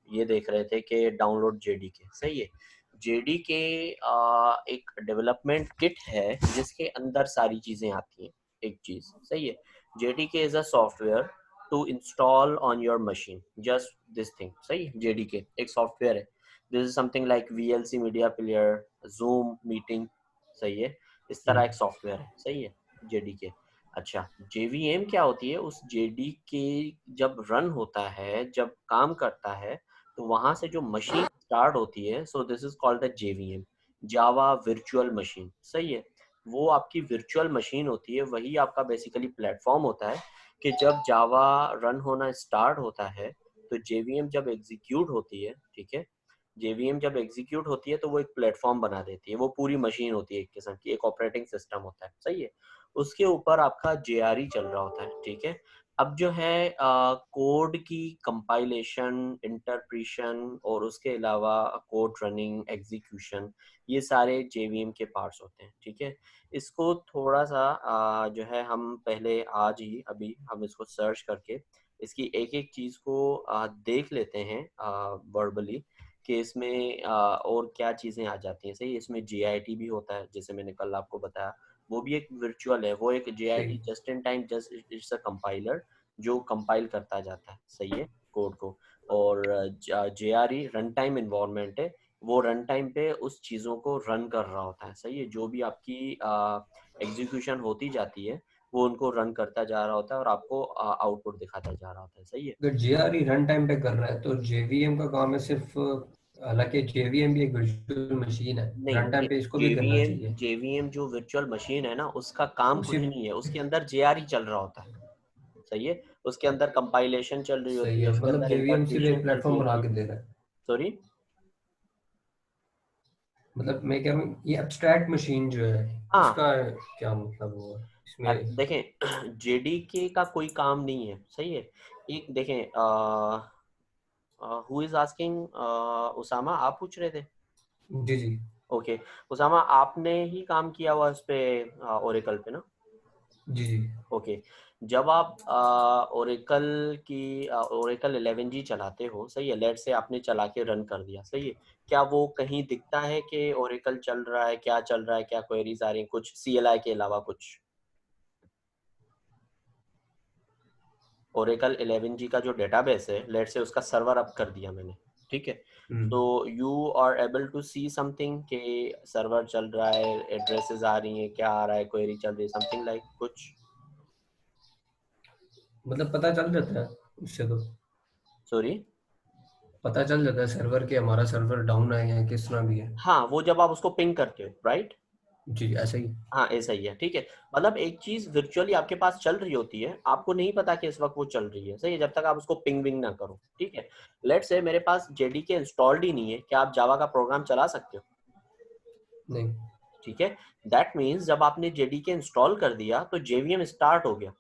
ये देख रहे थे कि डाउनलोड जेडीके, सही है। जेडीके एक डेवलपमेंट किट है जिसके अंदर सारी चीजें आती हैं। एक चीज, सही है। JDK is a software to install on your machine, just this thing, सही है। जेडीके एक सॉफ्टवेयर है। This is something like VLC media player, zoom meeting, सही है। इस तरह एक सॉफ्टवेयर है, सही है जेडीके। अच्छा, जेवीएम क्या होती है? उस जेडीके जब रन होता है, जब काम करता है, तो वहां से जो मशीन स्टार्ट होती है, so this is called the JVM, Java virtual machine, सही है। वो आपकी वर्चुअल मशीन होती है, वही आपका बेसिकली प्लेटफॉर्म होता है कि जब जावा रन होना स्टार्ट होता है तो जेवीएम जब एग्जीक्यूट होती है, ठीक है, जेवीएम जब एग्जीक्यूट होती है तो वो एक प्लेटफॉर्म बना देती है। वो पूरी मशीन होती है, एक किस्म की एक ऑपरेटिंग सिस्टम होता है, सही है। उसके ऊपर आपका जेआरई चल रहा होता है, ठीक है। अब जो है कोड की कंपाइलेशन, इंटरप्रिशन और उसके अलावा कोड रनिंग, एग्जीक्यूशन, ये सारे जेवीएम के पार्ट्स होते हैं, ठीक है। इसको थोड़ा सा जो है हम पहले आज ही अभी हम इसको सर्च करके इसकी एक एक चीज़ को देख लेते हैं वर्बली कि इसमें और क्या चीज़ें आ जाती हैं, सही। इसमें जेआईटी भी होता है, जैसे मैंने कल आपको बताया, वो भी एक वर्चुअल है। वो एक JIT, just in time, just it's a compiler जो कंपाइल करता जाता है, सही है, कोड को। और जेआरई रन टाइम इन्वायरमेंट है, वो रन टाइम पे उस चीज़ों को रन कर रहा होता है, सही है। जो भी आपकी एग्जीक्यूशन होती जाती है वो उनको रन करता जा रहा होता है और आपको आउटपुट दिखाता जा रहा होता है, सही है। अगर जेआरई रन टाइम पे कर रहा है तो जेवीएम का काम है सिर्फ, हालांकि जेवीएम भी एक वर्चुअल मशीन है, रन नहीं, टाइम पे इसको भी करना जेवीएम चाहिए जेवीएम जो वर्चुअल मशीन है ना, उसका काम उसी। कुछ नहीं है, उसके अंदर जेआरई चल रहा होता है, सही है। उसके अंदर कंपाइलेशन चल रही सही होती है, है, उसके मतलब अंदर जेवीएम सिर्फ इंटरप्रिटेशन एक चल रही प्लेटफॉर्म बना होती है। के दे रहा है। सॉरी। मतलब मैं कह रहा हूँ ये एब्स्ट्रैक्ट मशीन जो है हाँ, इसका क्या मतलब हुआ इसमें? देखें जेडीके का कोई काम नहीं है, सही है। एक देखें, हु इज आस्किंग? उसामा, आप पूछ रहे थे? जी जी ओके। उसामा, आपने ही काम किया हुआ इस पे, ओरेकल पे ना? जी जी। ओके। जब आप ओरेकल की ओरेकल 11G चलाते हो, सही है, लेट से आपने चला के रन कर दिया, सही है। क्या वो कहीं दिखता है कि ओरेकल चल रहा है, क्या चल रहा है, क्या क्वेरीज आ रही हैं, कुछ सीएलआई के अलावा कुछ? ओरेकल 11G का जो डेटाबेस है, लेट से उसका सर्वर अप कर दिया मैंने, ठीक है। तो hmm. You are able to see something कि सर्वर चल रहा है, एड्रेसेस आ रही हैं, क्या आ रहा है, क्वेरी चल रही है, समथिंग लाइक कुछ? मतलब पता चल जाता है उससे तो, सॉरी। पता चल जाता है सर्वर के, हमारा सर्वर डाउन है या किस तरह भी है। हाँ, वो जब आप उसको पिंग करते हो, राइट। जी ऐसा ही। हाँ, ऐसा ही है, ठीक है। मतलब एक चीज वर्चुअली आपके पास चल रही होती है, आपको नहीं पता कि इस वक्त वो चल रही है, सही है, जब तक आप उसको पिंग विंग ना करो, ठीक है। लेट्स से मेरे पास जेडीके इंस्टॉल्ड ही नहीं है, क्या आप जावा का प्रोग्राम चला सकते हो? नहीं। ठीक है। दैट मीन्स जब आपने जेडीके इंस्टॉल कर दिया तो जेवीएम स्टार्ट हो गया,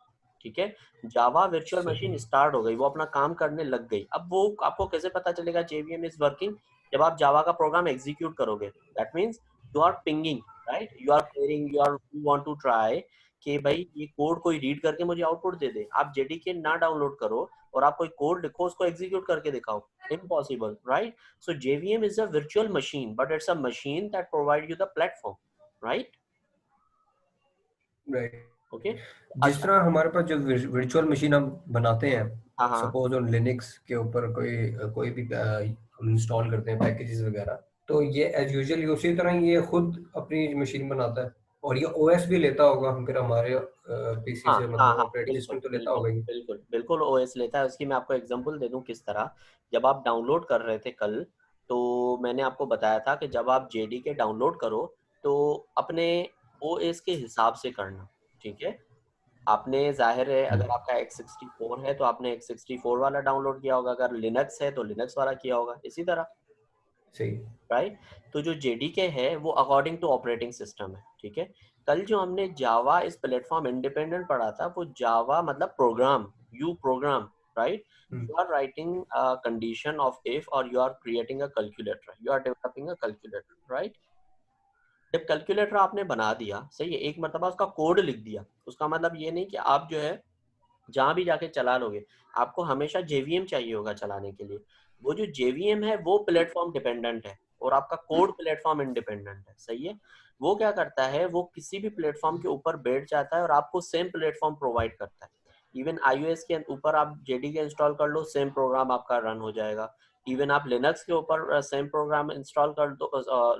ठीक है। जावा वर्चुअल सही। मशीन स्टार्ट हो गई, वो अपना काम करने लग गई। अब वो आपको कैसे पता चलेगा जेवीएम इज वर्किंग? जब आप जावा का प्रोग्राम एग्जीक्यूट करोगे, that means you are pinging, right, you are querying, you want to try कि भाई ये कोड कोई रीड करके मुझे आउटपुट दे दे। आप जेडीके ना डाउनलोड करो और आप कोई कोड लिखो, उसको एग्जीक्यूट करके दिखाओ, impossible, right. So JVM is a virtual machine, but it's a machine that provides you the platform, right? Right. Okay. जिस अच्छा। तरह हमारे पास जो वर्चुअल मशीन हम बनाते हैं, हाँ हाँ सपोज ऑन लिनक्स के ऊपर कोई कोई भी हम इंस्टॉल करते हैं पैकेजेस वगैरह, तो ये एज यूजुअली उसी तरह ये खुद अपनी मशीन बनाता है और ये ओएस भी लेता होगा फिर हमारे पीसी हाँ से, हाँ मतलब हाँ, ऑपरेटिंग बिल्कुल सिस्टम तो लेता बिल्कुल होगा ही। बिल्कुल बिल्कुल ओएस लेता है उसकी। मैं आपको एग्जांपल दे दूं किस तरह। जब आप डाउनलोड कर रहे थे कल, तो मैंने आपको बताया था कि जब आप जेडीके डाउनलोड करो तो अपने ओएस के हिसाब से करना, ठीक है। आपने, जाहिर है, अगर आपका x64 है तो आपने x64 वाला डाउनलोड किया होगा, अगर लिनक्स है तो लिनक्स वाला किया होगा, इसी तरह, सही। राइट। तो जो जेडीके है वो अकॉर्डिंग टू ऑपरेटिंग सिस्टम है, ठीक है। कल जो हमने जावा इस प्लेटफॉर्म इंडिपेंडेंट पढ़ा था, वो जावा मतलब program, you program, right. Hmm. You are writing condition of if और you are creating a calculator, you are developing a calculator, right. जब कैलकुलेटर आपने बना दिया, सही है, एक मरतबा उसका कोड लिख दिया, उसका मतलब ये नहीं कि आप जो है जहां भी जाके चला लोगे, आपको हमेशा जेवीएम चाहिए होगा चलाने के लिए। वो जो JVM है वो प्लेटफॉर्म डिपेंडेंट है और आपका कोड प्लेटफॉर्म इंडिपेंडेंट है, सही है। वो क्या करता है, वो किसी भी प्लेटफॉर्म के ऊपर बैठ जाता है और आपको सेम प्लेटफॉर्म प्रोवाइड करता है। इवन iOS के ऊपर आप JDK इंस्टॉल कर लो, सेम प्रोग्राम आपका रन हो जाएगा। इवन आप लिनक्स के ऊपर सेम प्रोग्राम इंस्टॉल कर दो,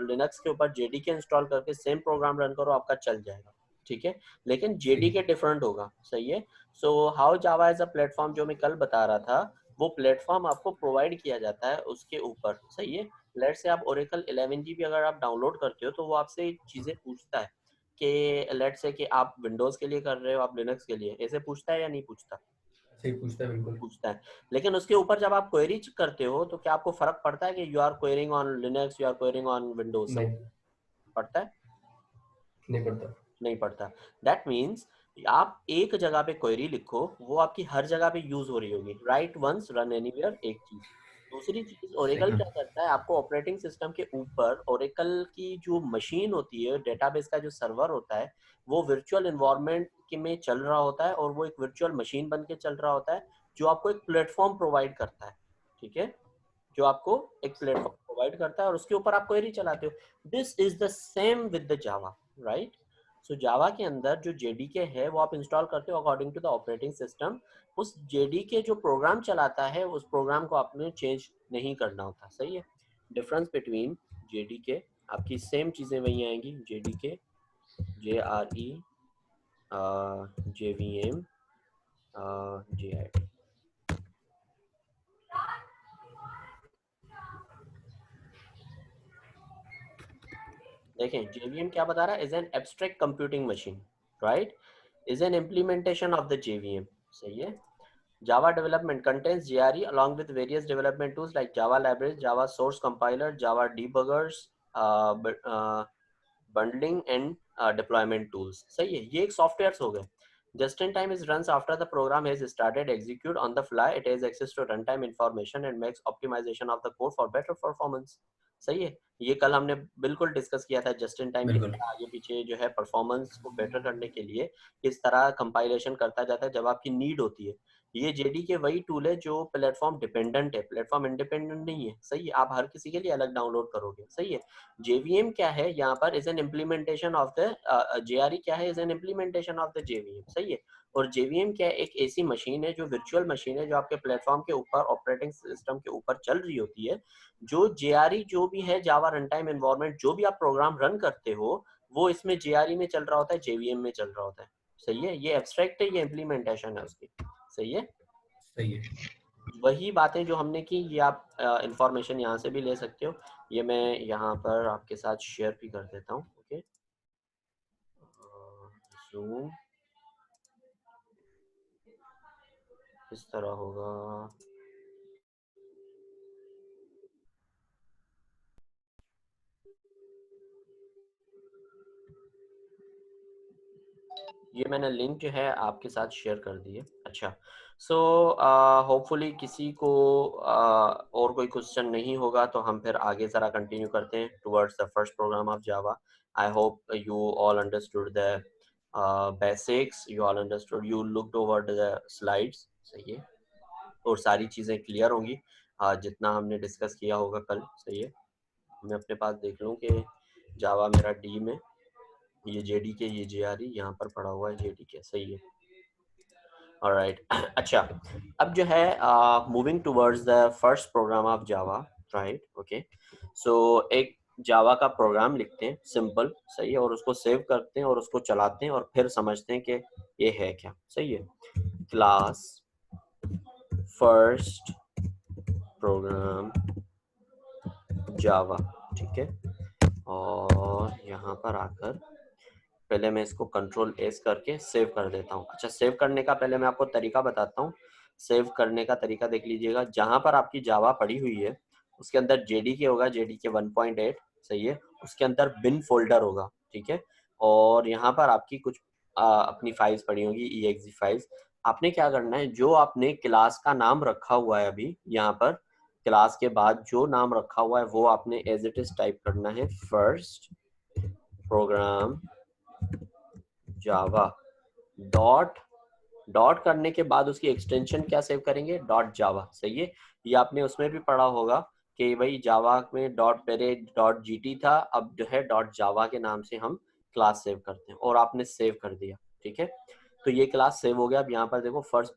लिनक्स के ऊपर JDK इंस्टॉल करके सेम प्रोग्राम रन करो, आपका चल जाएगा, ठीक है। लेकिन JDK डिफरेंट होगा, सही है। So how Java as a platform, जो मैं कल बता रहा था, वो प्लेटफॉर्म आपको प्रोवाइड किया जाता है उसके ऊपर, सही है। लेट से आप ओरेकल 11 GB अगर आप डाउनलोड करते हो तो वो आपसे चीजें पूछता है कि लेट से कि आप विंडोज के लिए कर रहे हो, आप लिनक्स के लिए, ऐसे पूछता है या नहीं पूछता? सही पूछता है, बिल्कुल। पूछता है। लेकिन उसके ऊपर जब आप क्वेरी करते हो तो क्या आपको फर्क पड़ता है कि you are querying on Linux, you are querying on Windows? नहीं, पड़ता है? नहीं पड़ता। नहीं पड़ता। दैट मीन्स आप एक जगह पे क्वेरी लिखो, वो आपकी हर जगह पे यूज हो रही होगी, राइट वंस रन एनीवेयर, एक चीज। दूसरी चीज, ओरेकल सही। क्या करता है, आपको ऑपरेटिंग सिस्टम के ऊपर ओरेकल की जो मशीन होती है, डेटाबेस का जो सर्वर होता है, वो वर्चुअल इन्वायरमेंट में चल रहा होता है और वो एक वर्चुअल मशीन बन के चल रहा होता है, जो आपको एक प्लेटफॉर्म प्रोवाइड करता है, ठीक है। जो आपको एक प्लेटफॉर्म प्रोवाइड करता है और उसके ऊपर आप क्वेरी चलाते हो। This is the same with the Java, right. So Java के अंदर जो जेडीके है वो आप इंस्टॉल करते हो according to the operating system. उस जेडीके जो प्रोग्राम चलाता है उस प्रोग्राम को आपने चेंज नहीं करना होता, सही है। डिफरेंस बिटवीन जेडीके, आपकी सेम चीजें वही आएंगी, जेडीके, JRE, JVM, JIT। देखें JVM क्या बता रहा है, is an abstract computing machine, right, is an implementation of the JVM, सही है। Java development contains JRE along with various development tools like Java libraries, Java source compiler, Java debuggers, bundling and deployment tools, सही है। ये एक software हो गए। Just in time is runs after the program has started, execute on the fly, it has access to runtime information and makes optimization of the code for better performance, सही है। ये कल हमने बिल्कुल डिस्कस किया था, जस्ट इन टाइम किस बिल्कुल। तरह आगे पीछे जो है परफॉर्मेंस को बेटर करने के लिए किस तरह कंपाइलेशन करता जाता है जब आपकी नीड होती है। ये जेडीके वही टूल है जो प्लेटफॉर्म डिपेंडेंट है, प्लेटफॉर्म इंडिपेंडेंट नहीं है, सही है। आप हर किसी के लिए अलग डाउनलोड करोगे, सही है। जेवीएम क्या है यहाँ पर, is an implementation of the JRE, क्या है, is an implementation of the JVM, सही है। और जेवीएम क्या है, एक ऐसी मशीन है जो वर्चुअल मशीन है, जो आपके प्लेटफॉर्म के ऊपर ऑपरेटिंग सिस्टम के ऊपर चल रही होती है। जो जेआरई जो भी है, जावा रन टाइम एनवायरनमेंट, जो भी आप प्रोग्राम रन करते हो वो इसमें जेआरई में चल रहा होता है, जेवीएम में चल रहा होता है, सही है। ये एब्स्ट्रैक्ट है, ये इम्प्लीमेंटेशन है उसकी, सही है। सही है। वही बातें जो हमने की, ये आप इंफॉर्मेशन यहाँ से भी ले सकते हो। ये मैं यहाँ पर आपके साथ शेयर भी कर देता हूँ, ओके। जूम इस तरह होगा। ये मैंने लिंक जो है आपके साथ शेयर कर दी है। अच्छा, सो होपफुली किसी को और कोई क्वेश्चन नहीं होगा तो हम फिर आगे ज़रा कंटिन्यू करते हैं towards the first program of Java. I hope you all understood the basics, you all understood, you looked over the slides, सही है। और सारी चीज़ें क्लियर होंगी जितना हमने डिस्कस किया होगा कल, सही है। मैं अपने पास देख लूँ कि जावा मेरा डी में, ये JDK, ये JRE यहाँ पर पड़ा हुआ है, JDK, सही है। ऑलराइट अच्छा, अब जो है moving towards the first program of Java, right, okay. So एक जावा का प्रोग्राम लिखते हैं सिंपल, सही है, और उसको सेव करते हैं और उसको चलाते हैं और फिर समझते हैं कि ये है क्या, सही है। क्लास फर्स्ट प्रोग्राम जावा, ठीक है। और यहाँ पर आकर पहले मैं इसको कंट्रोल एस करके सेव कर देता हूँ। अच्छा, सेव करने का पहले मैं आपको तरीका बताता हूँ। सेव करने का तरीका देख लीजिएगा, जहां पर आपकी जावा पड़ी हुई है उसके अंदर JDK होगा, JDK 1.8, सही है। उसके अंदर बिन फोल्डर होगा, ठीक है। और यहाँ पर आपकी कुछ अपनी फाइल्स पड़ी होगी, exe फाइल्स। आपने क्या करना है, जो आपने क्लास का नाम रखा हुआ है अभी यहाँ पर, क्लास के बाद जो नाम रखा हुआ है वो आपने एज इट इज टाइप करना है, first program Java. Dot dot करने के बाद उसकी एक्सटेंशन क्या सेव करेंगे, डॉट जावा, सही है। ये आपने उसमें भी पढ़ा होगा कि भाई जावा में डॉट पेरे डॉट जीटी था, अब जो है डॉट जावा के नाम से हम क्लास सेव करते हैं, और आपने सेव कर दिया, ठीक है। तो ये क्लास सेव हो गया। अब यहाँ पर देखो first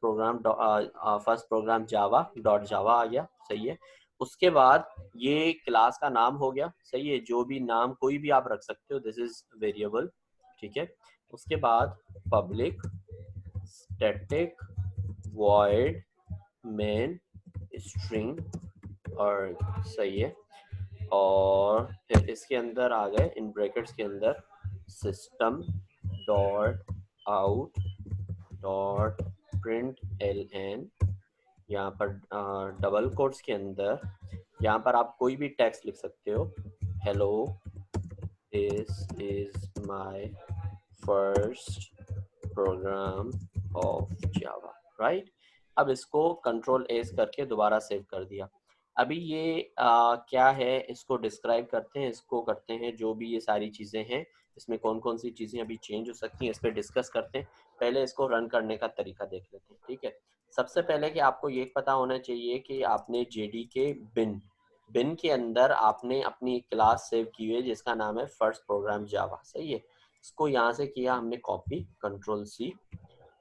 program Java dot Java आ गया, सही है। उसके बाद ये क्लास का नाम हो गया, सही है, जो भी नाम कोई भी आप रख सकते हो, दिस इज वेरिएबल, ठीक है। उसके बाद public static void main string, और सही है, और फिर इसके अंदर आ गए इन ब्रैकेट्स के अंदर system dot out dot print L N, यहाँ पर डबल कोट्स के अंदर यहाँ पर आप कोई भी टेक्स्ट लिख सकते हो, hello this is my first program of Java, right. अब इसको कंट्रोल एस करके दोबारा सेव कर दिया। अभी ये क्या है, इसको डिस्क्राइब करते हैं, इसको करते हैं जो भी ये सारी चीज़ें हैं, इसमें कौन कौन सी चीज़ें अभी चेंज हो सकती हैं, इस पर डिस्कस करते हैं। पहले इसको रन करने का तरीका देख लेते हैं, ठीक है। सबसे पहले कि आपको ये पता होना चाहिए कि आपने जेडी के बिन बिन के अंदर आपने अपनी एक क्लास सेव की हुई है जिसका नाम है फर्स्ट प्रोग्राम जावा, सही है। इसको यहाँ से किया हमने कॉपी, कंट्रोल सी,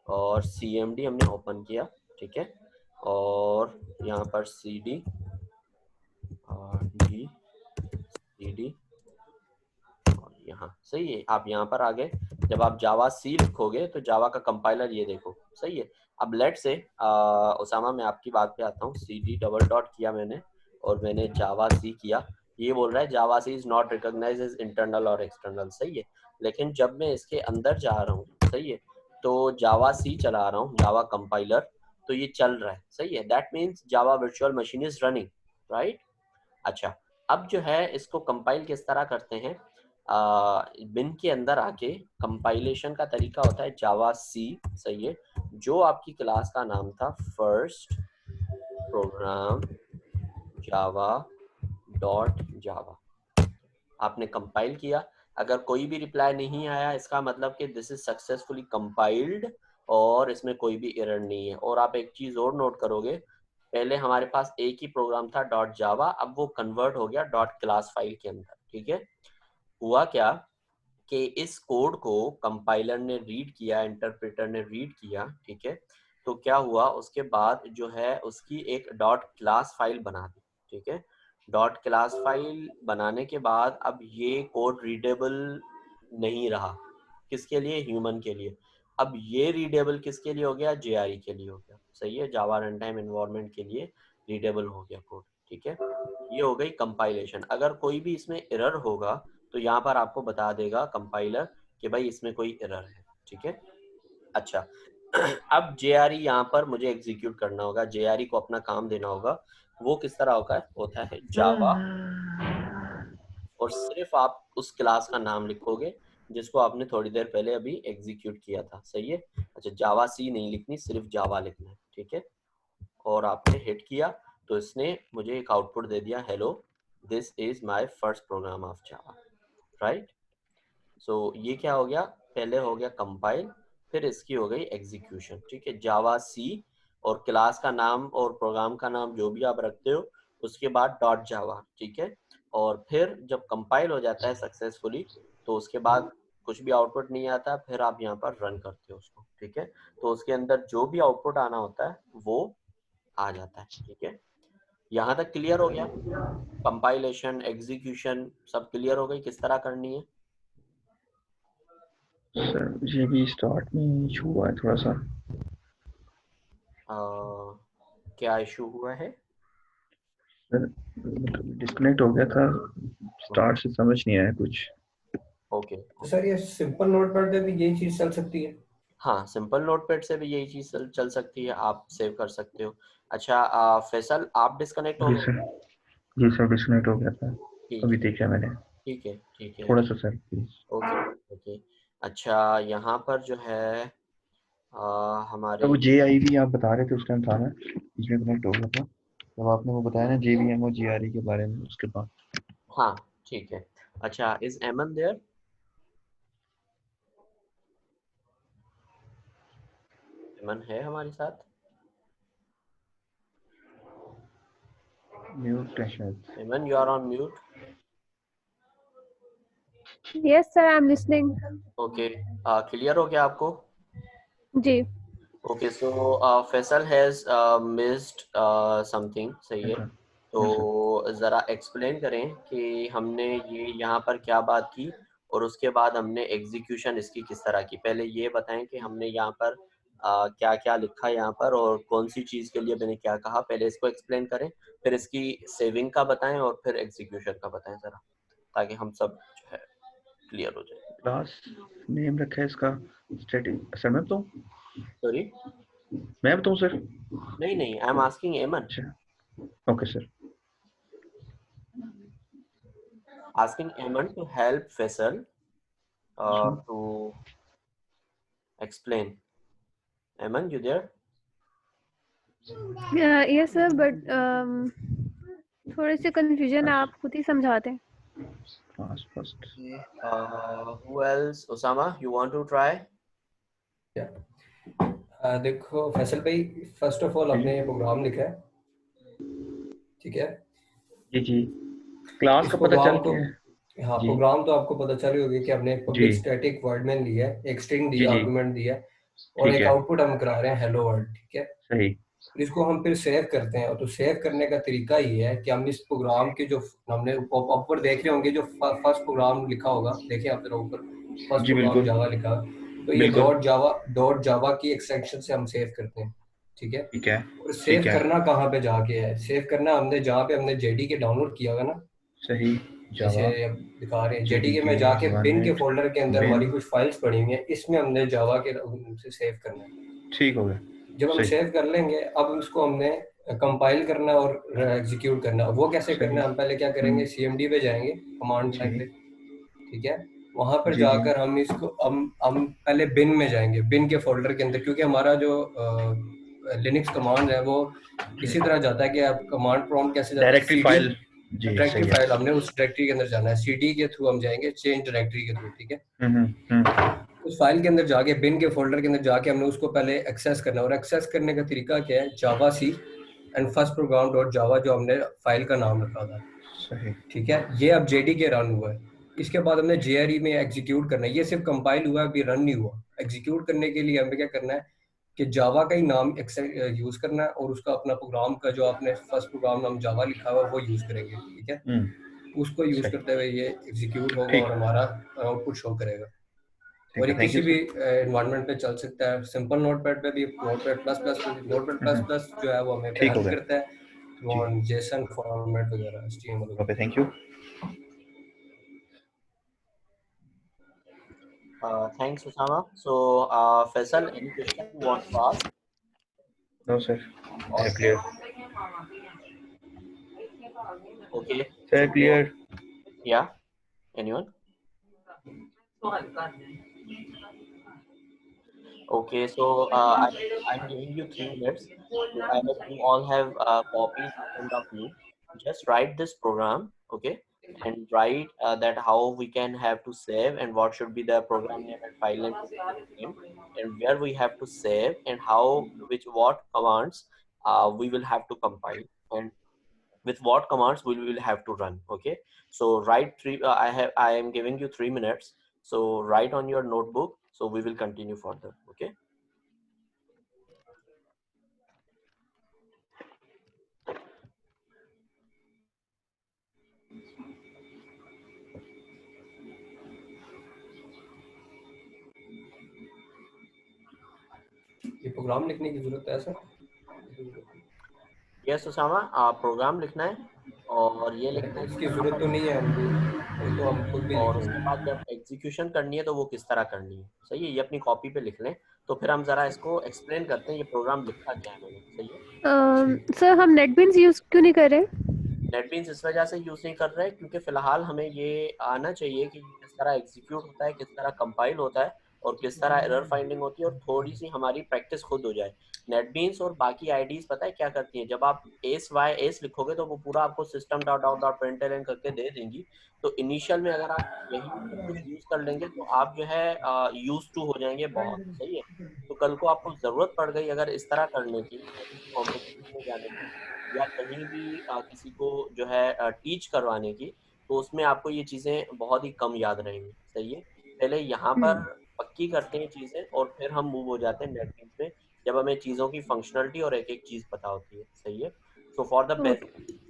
और CMD हमने ओपन किया, ठीक है। और यहाँ पर CD D CD, और यहाँ सही है, आप यहाँ पर आ गए। जब आप जावा सी लिखोगे तो जावा का कंपाइलर ये देखो, सही है। अब लेट से उसामा, मैं आपकी बात पे आता हूँ, CD डबल डॉट किया मैंने, और मैंने जावा सी किया, ये बोल रहा है Java C is not recognized as internal or external, सही है। लेकिन जब मैं इसके अंदर जा रहा हूँ, सही है, तो जावा सी चला रहा हूँ, जावा कंपाइलर, तो ये चल रहा है, सही है। That means Java virtual machine is running, right. अच्छा, अब जो है इसको कंपाइल किस तरह करते हैं, बिन के अंदर आके कंपाइलेशन का तरीका होता है जावा सी, सही है। जो आपकी क्लास का नाम था first program Java dot Java, आपने कंपाइल किया। अगर कोई भी रिप्लाई नहीं आया, इसका मतलब कि दिस इज सक्सेसफुली कंपाइल्ड, और इसमें कोई भी एरर नहीं है। और आप एक चीज और नोट करोगे, पहले हमारे पास एक ही प्रोग्राम था डॉट जावा, अब वो कन्वर्ट हो गया डॉट क्लास फाइल के अंदर, ठीक है। हुआ क्या कि इस कोड को कंपाइलर ने रीड किया, इंटरप्रेटर ने रीड किया, ठीक है। तो क्या हुआ, उसके बाद जो है उसकी एक डॉट क्लास फाइल बना दी, ठीक है। डॉट क्लास फाइल बनाने के बाद अब ये कोड रीडेबल नहीं रहा, किसके लिए, ह्यूमन के लिए। अब ये रीडेबल किसके लिए हो गया, JRE के लिए हो गया, सही है, जावा रन टाइम एनवायरनमेंट के लिए रीडेबल हो गया कोड, ठीक है। ये हो गई कंपाइलेशन। अगर कोई भी इसमें एरर होगा तो यहाँ पर आपको बता देगा कंपाइलर कि भाई इसमें कोई एरर है, ठीक है। अच्छा, अब JRE यहाँ पर मुझे एग्जीक्यूट करना होगा, JRE को अपना काम देना होगा। वो किस तरह होता है जावा, और सिर्फ आप उस क्लास का नाम लिखोगे जिसको आपने थोड़ी देर पहले अभी एग्जीक्यूट किया था, सही है। अच्छा, जावा सी नहीं लिखनी, सिर्फ जावा लिखना है, ठीक है। और आपने हिट किया तो इसने मुझे एक आउटपुट दे दिया, hello this is my first program of Java, right. So ये क्या हो गया, पहले हो गया कंपाइल, फिर इसकी हो गई एग्जीक्यूशन, ठीक है। जावा सी और क्लास का नाम और प्रोग्राम का नाम जो भी आप रखते हो, उसके बाद डॉट जावा, ठीक है। और फिर जब कंपाइल हो जाता है सक्सेसफुली, तो उसके बाद कुछ भी आउटपुट नहीं आता, फिर आप यहाँ पर रन करते हो उसको, ठीक है। तो उसके अंदर जो भी आउटपुट आना होता है वो आ जाता है, ठीक है। यहाँ तक क्लियर हो गया, कंपाइलेशन एग्जीक्यूशन सब क्लियर हो गई, किस तरह करनी है। सर मुझे भी स्टार्ट में इशू हुआ है थोड़ा सा। क्या इशू हुआ है। सर डिस्कनेक्ट हो गया था, स्टार्ट से समझ नहीं आया कुछ। ओके तो सर ये सिंपल नोटपैड पे भी यही चीज चल सकती है? हाँ, सिंपल नोटपैड से भी यही चीज चल सकती है, आप सेव कर सकते हो। अच्छा, फैसल आप डिस्कनेक्ट हो जी गए। सर, जी सर डिस्कनेक्ट हो गया था, ठीक अभी है, देखा मैंने। ठीक है, ठीक है, थोड़ा सा सर प्लीज। Okay, okay. अच्छा, यहाँ पर जो है तो हमारे, वो JIV आप बता रहे थे उस टाइम था ना, इसमें कनेक्ट हो गया था तब आपने वो बताया ना JVM और GRE के बारे में, उसके बाद। हाँ, ठीक है। अच्छा, इज एमन देयर, एमन है हमारे साथ। म्यूट है शायद। Aman, you are on mute. Yes, sir, I'm listening. Okay. Clear हो गया आपको? जी. Okay, so Faisal has missed something. सही है। तो ज़रा एक्सप्लेन करें कि हमने ये यहाँ पर क्या बात की और उसके बाद हमने एग्जीक्यूशन इसकी किस तरह की। पहले ये बताएं कि हमने यहाँ पर क्या क्या लिखा यहाँ पर और कौन सी चीज़ के लिए मैंने क्या कहा। पहले इसको एक्सप्लेन करें, फिर इसकी सेविंग का बताएं और फिर एग्जीक्यूशन का बताएं ज़रा, ताकि हम सब जो है क्लियर हो जाए। क्लास नेम रखा है इसका स्टैटिक। सर मैं बताऊं? सॉरी, मैं बताऊं सर? नहीं नहीं, आई एम आस्किंग एमन। अच्छा okay sir. Asking Eamon to help Faisal to explain. Eamon, you there? Yes, sir, but थोड़े से कंफ्यूजन आप खुद ही समझाते हैं. First. Who else? Osama, you want to try? देखो फैसल भाई, फर्स्ट ऑफ ऑल आपने ये प्रोग्राम लिखा है, ठीक है? जी जी, क्लास का पता चल गया है। हाँ, प्रोग्राम तो आपको पता चल ही होगी कि हमने पब्लिक स्टैटिक वर्ड में लिया है, एक स्ट्रिंग दी, आर्गुमेंट दिया है और एक आउटपुट हम करा रहे हैं हेलो वर्ल्ड, ठीक है? सही। इसको हम फिर सेव करते हैं, और तो सेव करने का तरीका ये है कि हम इस प्रोग्राम के जो हमने ऊपर देख रहे होंगे, जो फर्स्ट प्रोग्राम लिखा होगा, देखिए आप जरा ऊपर फर्स्ट प्रोग्राम जावा लिखा, तो ये डॉट जावा की एक्सटेंशन से हम सेव करते हैं, ठीक है? ठीक है। और सेव करना कहाँ पे जाके है? सेव करना हमने जहाँ पे हमने जेडीके डाउनलोड किया होगा ना, सही, जैसे दिखा रहे हैं जेडीके में जाके बिन के फोल्डर के अंदर हमारी कुछ फाइल्स पड़ी हुई हैं, इसमें हमने जावा के से सेव करना है। ठीक हो गया। जब हम सेव कर लेंगे, अब इसको हमने कंपाइल करना और एग्जीक्यूट करना। वो कैसे करना है? हम पहले क्या करेंगे, सीएमडी पे जाएंगे, कमांड लाइन पे, ठीक है? वहां पर जाकर हम इसको हम पहले बिन में जाएंगे, बिन के फोल्डर के अंदर, क्योंकि हमारा जो लिनक्स कमांड है वो इसी तरह जाता है कि आप कमांड प्रॉम्प्ट कैसे जाता है, डायरेक्टरी फाइल, डायरेक्टरी फाइल, हमने उस डायरेक्टरी के अंदर जाना है, सीडी के थ्रू हम जाएंगे, चेंज डायरेक्टरी के थ्रू, ठीक है? उस फाइल के अंदर जाके, बिन के फोल्डर के अंदर जाके हमने उसको पहले एक्सेस करना है, और एक्सेस करने का तरीका क्या है, Java C and first program dot Java, जो हमने फाइल का नाम रखा था, ठीक है? ये अब जेडी के रन हुआ है। इसके बाद हमने जेआरई में एग्जीक्यूट करना है, ये सिर्फ कंपाइल हुआ है, अभी रन नहीं हुआ। एग्जीक्यूट करने के लिए हमें क्या करना है कि जावा का ही नाम यूज करना है, और उसका अपना प्रोग्राम का जो आपने फर्स्ट प्रोग्राम नाम जावा लिखा हुआ वो यूज करेंगे, ठीक है? उसको यूज करते हुए ये एग्जीक्यूट होगा और हमारा आउटपुट शो करेगा, और ये किसी भी एनवायरनमेंट पे चल सकता है, सिंपल नोटपैड पे भी, नोटपैड प्लस प्लस पे भी। नोटपैड प्लस प्लस जो है वो हमें हेल्प करता है थ्रू जेसन फॉर्मेट वगैरह, एचटीएमएल वगैरह। Okay, thank you. Thanks, Osama. So, Faisal, any question you want to ask? No, sir. Clear. Okay. Sir, clear. Yeah. Anyone? Okay. So, I'm giving you 3 minutes. So, I hope you all have copies in front of you. Just write this program, okay? And write that how we can have to save and what should be the program name and file name and where we have to save and how what commands we will have to compile and with what commands we will have to run. Okay, so write I am giving you 3 minutes, so write on your notebook, so we will continue further. Okay. ये programme लिखने की जरूरत है sir? Yes Usama, programme लिखना है और ये लिखना है, इसकी जरूरत तो नहीं है हमको, वो तो हम खुद भी और लिखेंगे। उसके बाद जब एग्जीक्यूशन करनी है तो वो किस तरह करनी है, सही है? ये अपनी कॉपी पे लिख लें, तो फिर हम जरा इसको एक्सप्लेन करते हैं ये प्रोग्राम लिखा क्या है मैंने, सही है? सर हम नेटबीन्स यूज क्यों नहीं कर रहे? नेटबीन्स इस वजह से यूज नहीं कर रहे हैं क्योंकि फिलहाल हमें ये आना चाहिए कि किस तरह एग्जीक्यूट होता है, किस तरह कंपाइल होता है और किस तरह एरर फाइंडिंग होती है, और थोड़ी सी हमारी प्रैक्टिस खुद हो जाए। नेटबीन्स और बाकी आईडीज पता है क्या करती हैं, जब आप एस लिखोगे तो वो पूरा आपको system dot out dot println करके दे देंगी। तो इनिशियल में अगर आप यही सब कुछ यूज कर लेंगे तो आप जो है यूज टू हो जाएंगे बहुत, सही है? तो कल को आपको जरूरत पड़ गई अगर इस तरह करने की, कॉम्पिटिशन में जाने की, या कहीं भी किसी को जो है टीच करवाने की, तो उसमें आपको ये चीज़ें बहुत ही कम याद रहेंगी। सही है, पहले यहाँ पर पक्की करते हैं चीज़ें और फिर हम मूव हो जाते हैं नेटबीन्स में, जब हमें चीज़ों की फंक्शनलिटी और एक एक चीज़ पता होती है। सही है, so for the best okay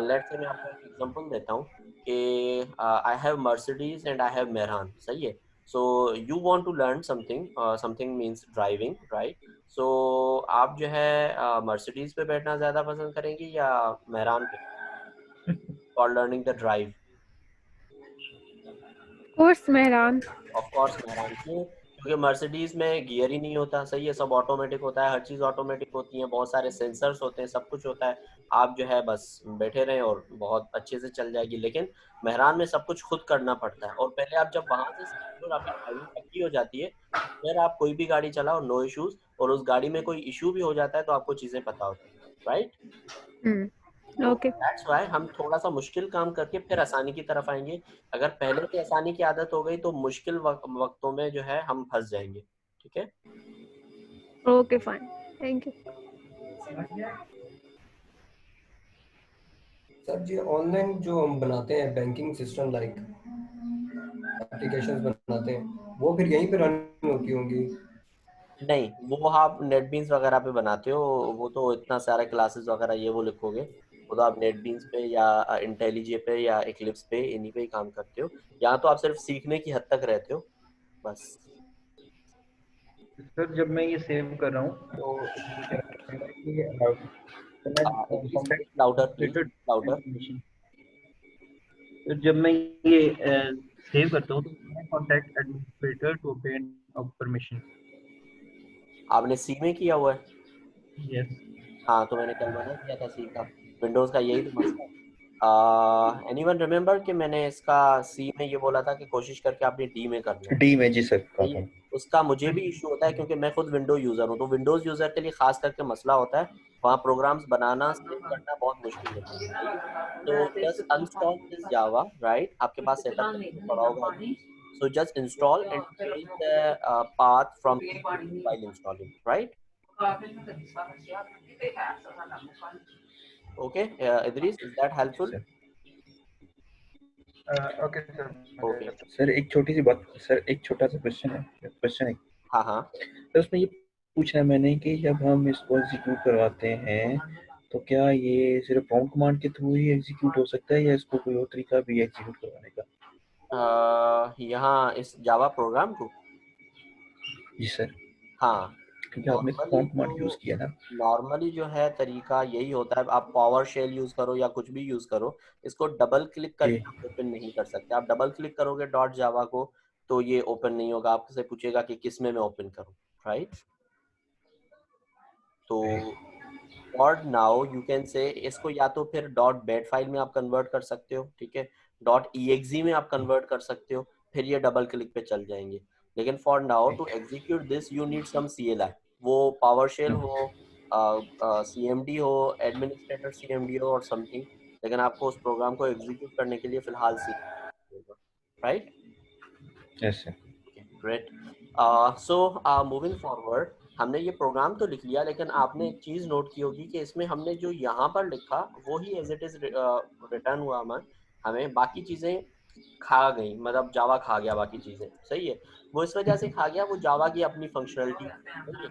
let's say मैं आपको एक एग्जांपल देता हूँ कि I have Mercedes and I have Mehran. सही है, so you want to learn something, something means driving, right? So आप जो है मर्सिडीज पे बैठना ज़्यादा पसंद करेंगे या मेहरान पे for learning the drive? Course Mehran. Of course Mehran. क्यों? क्योंकि मर्सिडीज में गियर ही नहीं होता। सही है, सब ऑटोमेटिक होता है, हर चीज़ ऑटोमेटिक होती है, बहुत सारे सेंसर्स होते हैं, सब कुछ होता है। आप जो है बस बैठे रहें और बहुत अच्छे से चल जाएगी। लेकिन मेहरान में सब कुछ खुद करना पड़ता है, और पहले आप जब वहां से सीखते हो और आपकी ड्राइविंग पक्की हो जाती है, फिर आप कोई भी गाड़ी चलाओ, नो इश्यूज। और उस गाड़ी में कोई इशू भी हो जाता है तो आपको चीज़ें पता होती है, राइट? तो ओके दैट्स व्हाई हम थोड़ा सा मुश्किल काम करके फिर आसानी की तरफ आएंगे। अगर पहले से आसानी की आदत हो गई तो मुश्किल वक्तों में जो है हम फंस जाएंगे। ठीक है, okay fine, thank you. Sir ji online जो हम बनाते हैं बैंकिंग सिस्टम लाइक एप्लीकेशंस बनाते हैं, वो फिर यहीं पे रन होती होंगी? नहीं वो आप नेटबीन्स वगैरह पे बनाते हो, वो तो इतना सारा क्लासेस वगैरह ये वो लिखोगे, वो तो आप नेटबीन्स पे या इंटेलिजे पे या इक्लिप्स पे इन्हीं पे ही काम करते हो। यहाँ तो आप सिर्फ सीखने की हद तक रहते हो बस। सर जब मैं ये सेव कर रहा हूँ तो ये क्या कहता है कि speak contact louder please, administrator louder. Information. तो जब मैं ये सेव करता हूँ तो मैं contact administrator to obtain permission. आपने सी में किया हुआ है? यस। हाँ तो मैंने कल मना किया था सी का, विंडोज का यही तो मसला है। एनीवन रिमेम्बर कि मैंने इसका सी में ये बोला था कि कोशिश करके आपने डी में करना है। डी में जी सर सही कहता है, हूँ। उसका मुझे भी इशू होता है क्योंकि मैं खुद विंडो यूजर हूँ, तो विंडोज यूजर के लिए खास करके मसला होता है, वहाँ प्रोग्राम्स बनाना सेव करना बहुत मुश्किल होता है। सही है, तो just uninstall this Java, right? आपके पास सेटअप करके पड़ा होगा Eclipse, so just install and change the path from C to D while installing, right? Okay, Idris, is that helpful? Sir okay sir, Okay, sir एक छोटी सी बात sir, एक छोटा सा क्वेश्चन है। हाँ हाँ। तो उसमें ये पूछना है मैंने कि जब हम इसको एग्जीक्यूट करवाते हैं तो क्या ये सिर्फ प्रॉम्प्ट कमांड के थ्रू ही एग्जीक्यूट हो सकता है या इसको कोई और तरीका भी है एग्जीक्यूट करवाने का? यहाँ इस जावा प्रोग्राम को, जी सर, हाँ, क्योंकि आपने तो नॉर्मली प्रॉम्प्ट कमांड यूज जो किया ना। नॉर्मली जो है तरीका यही होता है, आप पावर शेल यूज करो या कुछ भी यूज करो, इसको डबल क्लिक जी करके आप ओपन नहीं कर सकते। आप डबल क्लिक करोगे डॉट जावा को तो ये ओपन नहीं होगा, आपसे पूछेगा कि किस में मैं ओपन करूँ, राइट? तो और नाउ यू कैन से इसको या तो फिर डॉट बेट फाइल में आप कन्वर्ट कर सकते हो, ठीक है, डॉट EXE में आप कन्वर्ट कर सकते हो, फिर ये डबल क्लिक पे चल जाएंगे। लेकिन for now to execute this you need some CLI, वो पावर शेल हो, CMD हो, एडमिनिस्ट्रेटर CMD हो और समथिंग, लेकिन आपको उस प्रोग्राम को एग्जीक्यूट करने के लिए फिलहाल सी होगा, right? Yes sir. Great. So moving forward, हमने ये प्रोग्राम तो लिख लिया, लेकिन आपने एक चीज नोट की होगी कि इसमें हमने जो यहाँ पर लिखा वो ही एज इट इज रिटर्न हुआ। हमें बाकी चीजें खा गई, मतलब जावा खा गया बाकी चीजें। सही है, वो इस वजह से खा गया, वो जावा की अपनी फंक्शनलिटी। सही है,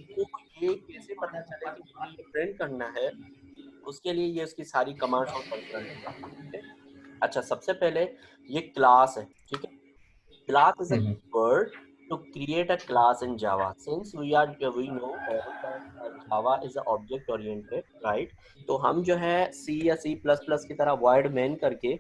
तो ये कैसे पता चले कि मुझे ये प्रिंट करना है, उसके लिए ये उसकी सारी कमांड्स और फंक्शनलिटी। ठीक है, अच्छा सबसे पहले ये क्लास है, ठीक है। Class is a keyword to create a class in Java. Since we know all that Java is a object oriented, right? तो हम जो है C या C++ की तरह void main करके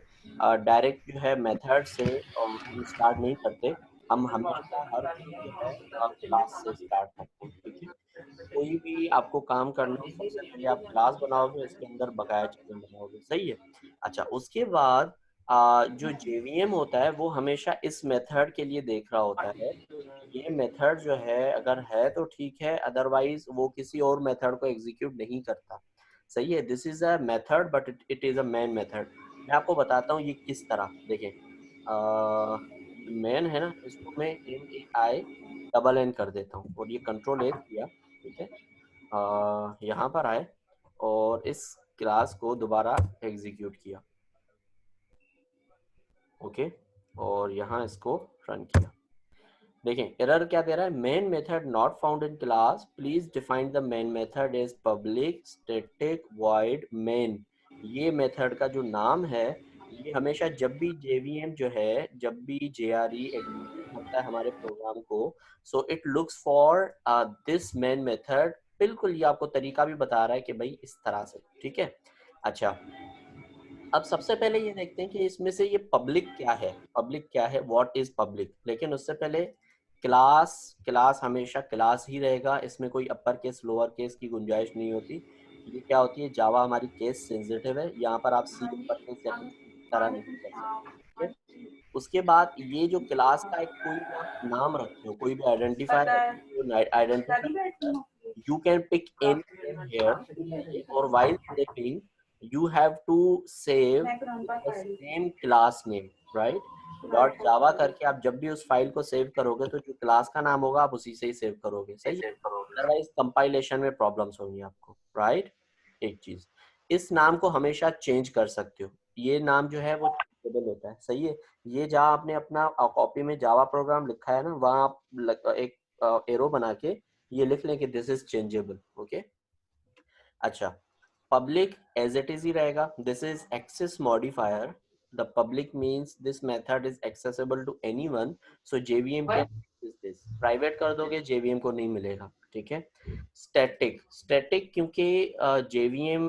डायरेक्ट जो है मेथड से हम स्टार्ट नहीं करते। हम हमेशा हर चीज जो है क्लास से स्टार्ट करते हैं। ठीक है, कोई भी आपको काम करना हो सबसे पहले आप क्लास बनाओगे, इसके अंदर बकाया चीजें बनाओगे। सही है, अच्छा उसके बाद जो JVM होता है वो हमेशा इस मेथड के लिए देख रहा होता है, ये मेथड जो है अगर है तो ठीक है, अदरवाइज वो किसी और मेथड को एग्जीक्यूट नहीं करता। सही है, this is a method but it is a main method. मैं आपको बताता हूँ ये किस तरह, देखें मेन है ना, इसको मैं MAI डबल N कर देता हूँ और ये कंट्रोल A किया। ठीक है, यहाँ पर आए और इस क्लास को दोबारा एग्जीक्यूट किया, ओके, और यहाँ इसको रन किया। देखें एरर क्या दे रहा है, main method not found in class, please define the main method is public static void main. ये मेथड का जो नाम है, ये हमेशा जब भी जेवीएम जो है, जब भी जेआरई एग्जीक्यूट करता है हमारे प्रोग्राम को, so it looks for this main method. बिल्कुल ये आपको तरीका भी बता रहा है कि भाई इस तरह से, ठीक है। अच्छा, अब सबसे पहले ये देखते हैं कि इसमें से ये पब्लिक क्या है, पब्लिक क्या है, व्हाट इज पब्लिक। लेकिन उससे पहले क्लास, क्लास हमेशा क्लास ही रहेगा, इसमें कोई अपर केस लोअर केस की गुंजाइश नहीं होती। ये क्या होती है, जावा हमारी केस सेंसिटिव है, यहाँ पर आप सी अपर केस या किसी तरह नहीं कर सकते, ठीक है। उसके बाद ये जो क्लास का एक कोई भी आप नाम रखते हो, कोई भी आइडेंटिफायर रखते हो, आइडेंटिफायर होता है, you can pick any name here, और while saving you have to save the same class name, right? Dot Java करके आप जब भी उस फाइल को सेव करोगे तो जो क्लास का नाम होगा आप उसी से ही सेव करोगे, सही है। अदरवाइज कंपाइलेशन में प्रॉब्लम्स होंगी आपको, राइट। एक चीज, इस नाम को हमेशा चेंज कर सकते हो, ये नाम जो है वो चेंजेबल होता है, सही है। ये जहाँ आपने अपना कॉपी में जावा प्रोग्राम लिखा है ना, वहाँ आप एक एरो बना के ये लिख लें कि दिस इज चेंजेबल, ओके। अच्छा, public as it is ही रहेगा, this is access modifier, the public means this method is accessible to anyone, so JVM can access this, private कर दोगे JVM को नहीं मिलेगा, ठीक है। static, static क्योंकि JVM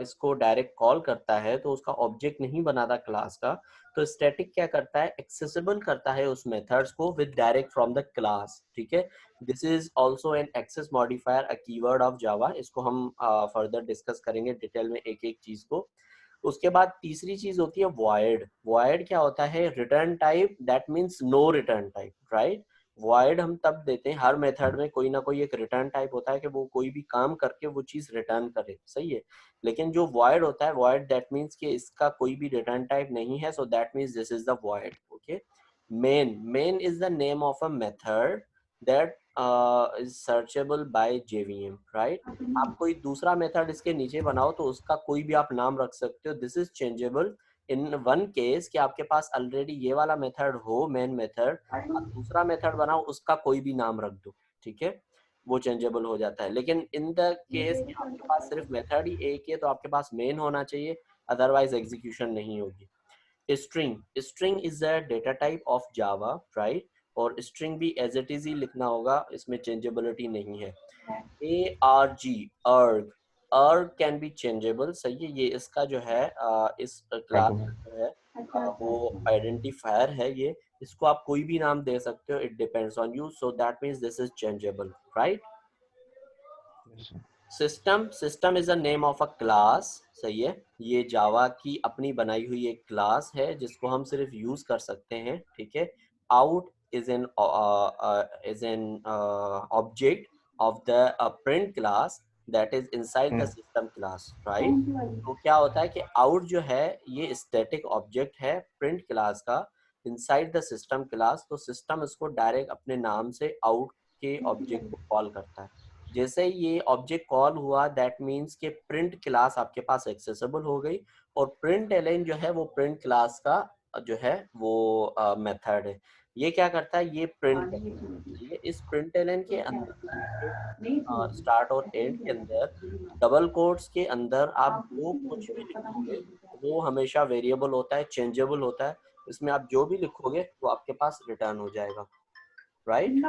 इसको डायरेक्ट कॉल करता है तो उसका ऑब्जेक्ट नहीं बनाता क्लास का, तो स्टैटिक क्या करता है, एक्सेसिबल करता है उस मेथड्स को with direct from the class, ठीक है। This is also an access modifier, a keyword of Java, इसको हम फर्दर डिस्कस करेंगे डिटेल में एक एक चीज को। उसके बाद तीसरी चीज होती है वॉइड। वॉइड क्या होता है, return type, that means no return type, right. Void हम तब देते हैं, हर मेथड में कोई ना कोई एक रिटर्न टाइप होता है कि वो कोई भी काम करके वो चीज रिटर्न करे, सही है। लेकिन जो वॉइड होता है, वॉइड दैट मीन्स कि इसका कोई भी रिटर्न टाइप नहीं है, so that means this is the void, okay. Main, main is the name of a method that is searchable by JVM, right. आप कोई दूसरा मेथड इसके नीचे बनाओ तो उसका कोई भी आप नाम रख सकते हो, this is changeable in one case कि आपके पास ऑलरेडी ये वाला मेथड हो, मेन मेथड, आप दूसरा मेथड बनाओ उसका कोई भी नाम रख दो, ठीक है, वो चेंजेबल हो जाता है। लेकिन इन द केस कि आपके पास सिर्फ मेथड ही एक है तो आपके पास मेन होना चाहिए, अदरवाइज एग्जीक्यूशन नहीं होगी। String, string is a data type of Java, right, और स्ट्रिंग भी एज इट इज ही लिखना होगा, इसमें चेंजेबिलिटी नहीं है। ARG, अर्ग, अर्ग कैन बी चेंजेबल, सही है। ये इसका जो है इस क्लास जो है वो आइडेंटिफायर है, ये इसको आप कोई भी नाम दे सकते हो, it depends on you, so that means this is changeable, right. System, system is a name of a class, सही है। ये जावा की अपनी बनाई हुई एक क्लास है जिसको हम सिर्फ यूज कर सकते हैं, ठीक है। Out is an object of the print class that is inside the system class, right. तो क्या होता है कि आउट जो है ये स्टैटिक ऑब्जेक्ट है प्रिंट क्लास का इनसाइड द सिस्टम क्लास, तो सिस्टम इसको डायरेक्ट अपने नाम से आउट के ऑब्जेक्ट को कॉल करता है। जैसे ये ऑब्जेक्ट कॉल हुआ दैट मीन्स के प्रिंट क्लास आपके पास एक्सेसिबल हो गई, और प्रिंट एलन जो है वो प्रिंट क्लास का जो है वो मेथड है। ये क्या करता है, ये प्रिंट करता है, ये इस प्रिंट एलन के अंदर स्टार्ट और एंड के अंदर डबल कोट्स के अंदर आप जो कुछ भी लिखोगे वो हमेशा वेरिएबल होता है, चेंजेबल होता है, इसमें आप जो भी लिखोगे वो आपके पास रिटर्न हो जाएगा, राइट।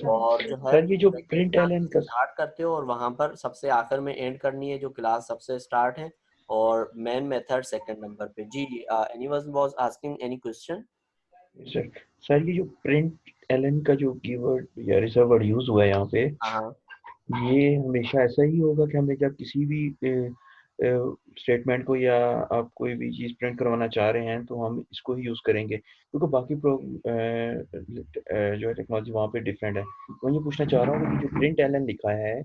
और जो है सर ये जो प्रिंट एलन का स्टार्ट करते हो और वहां पर सबसे आखिर में एंड करनी है जो क्लास सबसे स्टार्ट है, और मेन मेथड सेकंड नंबर पे। जी, anyone was asking any question? Sir, sir ये जो प्रिंट एलन का जो कीवर्ड या रिजर्व वर्ड यूज हुआ है यहाँ पे, हाँ, ये हमेशा ऐसा ही होगा कि हमें जब किसी भी स्टेटमेंट को या आप कोई भी चीज़ प्रिंट करवाना चाह रहे हैं तो हम इसको ही यूज़ करेंगे, क्योंकि बाकी जो है टेक्नोलॉजी वहाँ पे डिफरेंट है। मैं ये पूछना चाह रहा हूँ कि जो प्रिंट एलन लिखा है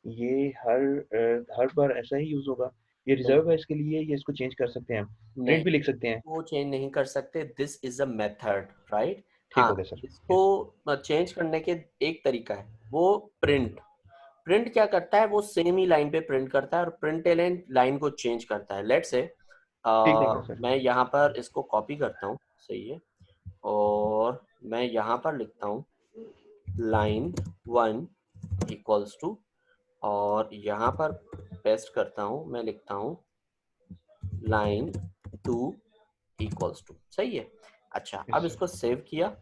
ये हर बार ऐसा ही यूज़ होगा, ये रिजर्व है इसके लिए, ये इसको चेंज कर सकते हैं, नहीं, प्रिंट भी लिख सकते हैं? वो चेंज नहीं कर सकते, this is a method, right. ठीक हाँ, हो गया सर। इसको चेंज करने के एक तरीका है, वो प्रिंट, प्रिंट क्या करता है, वो सेम ही लाइन पे प्रिंट करता है और प्रिंट एलेन लाइन को चेंज करता है। लेट्स से ठीक है सर। मैं यहाँ पर इसको कॉपी करता हूँ, सही है, और मैं यहाँ पर लिखता हूँ लाइन 1 इक्वल्स टू, और यहाँ पर पेस्ट करता हूँ, मैं लिखता हूँ लाइन 2 इक्वल्स टू, सही है। अच्छा, अब इसको सेव किया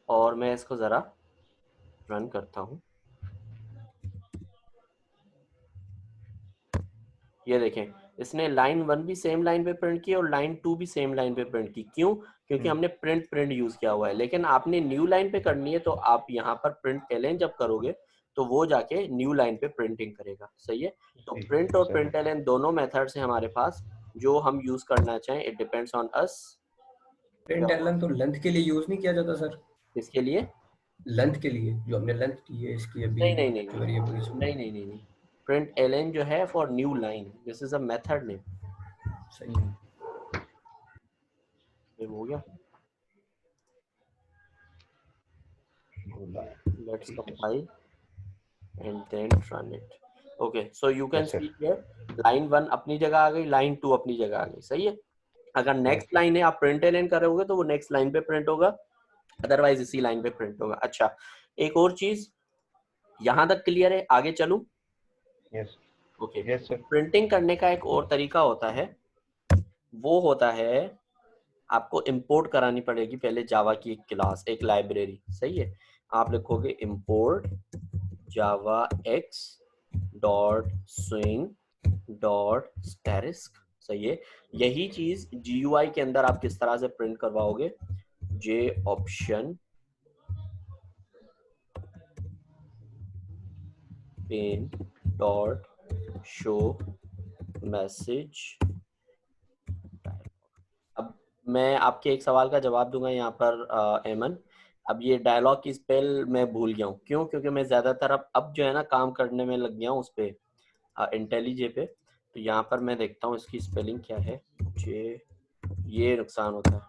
और मैं इसको जरा रन करता हूँ। ये देखें, इसने लाइन 1 भी सेम लाइन पे प्रिंट की और लाइन 2 भी सेम लाइन पे प्रिंट की। क्यों? क्योंकि हमने प्रिंट यूज किया हुआ है। लेकिन आपने न्यू लाइन पे करनी है तो आप यहाँ पर प्रिंट एलेन जब करोगे तो वो जाके न्यू लाइन पे प्रिंटिंग करेगा, सही है। तो प्रिंट और प्रिंट एलेन दोनों मेथड्स हैं हमारे पास, जो हम यूज करना चाहें, it depends on us. Println तो लेंथ के लिए यूज नहीं किया जाता सर? इसके लिए लेंथ के लिए जो हमने लेंथ की है इसकी अभी नहीं नहीं नहीं जो वेरिएबल नहीं नहीं नहीं नहीं, प्रिंट एलेन जो है for new line, this is a method name. सही। ये हो गया, let's compile and then run it. Okay, so you can see here line 1 अपनी जगह आ गई, line 2 अपनी जगह आ गई, सही है। अगर नेक्स्ट लाइन है आप प्रिंट एलेन करोगे तो वो नेक्स्ट लाइन पे प्रिंट होगा, अदरवाइज इसी लाइन पे प्रिंट होगा। अच्छा, एक और चीज, यहाँ तक क्लियर है? आगे चलूं? Yes okay. Yes sir. Printing करने का एक और तरीका होता है, वो होता है आपको इंपोर्ट करानी पड़ेगी पहले जावा की एक क्लास, एक लाइब्रेरी, सही है। आप लिखोगे import Java X dot swing dot asterisk, सही है। यही चीज GUI के अंदर आप किस तरह से प्रिंट करवाओगे, J option pane dot show message. अब मैं आपके एक सवाल का जवाब दूंगा यहाँ पर एमन। अब ये डायलॉग की स्पेल मैं भूल गया हूँ, क्यों? क्योंकि मैं ज्यादातर अब जो है ना काम करने में लग गया हूँ उस पे, इंटेलिजे पे। तो यहाँ पर मैं देखता हूँ इसकी स्पेलिंग क्या है। जे, ये नुकसान होता है,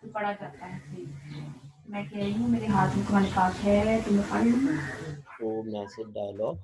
पढ़ा जाता है। मैं कह रही हूँ मेरे हाथ में तुम्हारे पास है, तुम्हें पढ़ लो। तो मैसेज डायलॉग,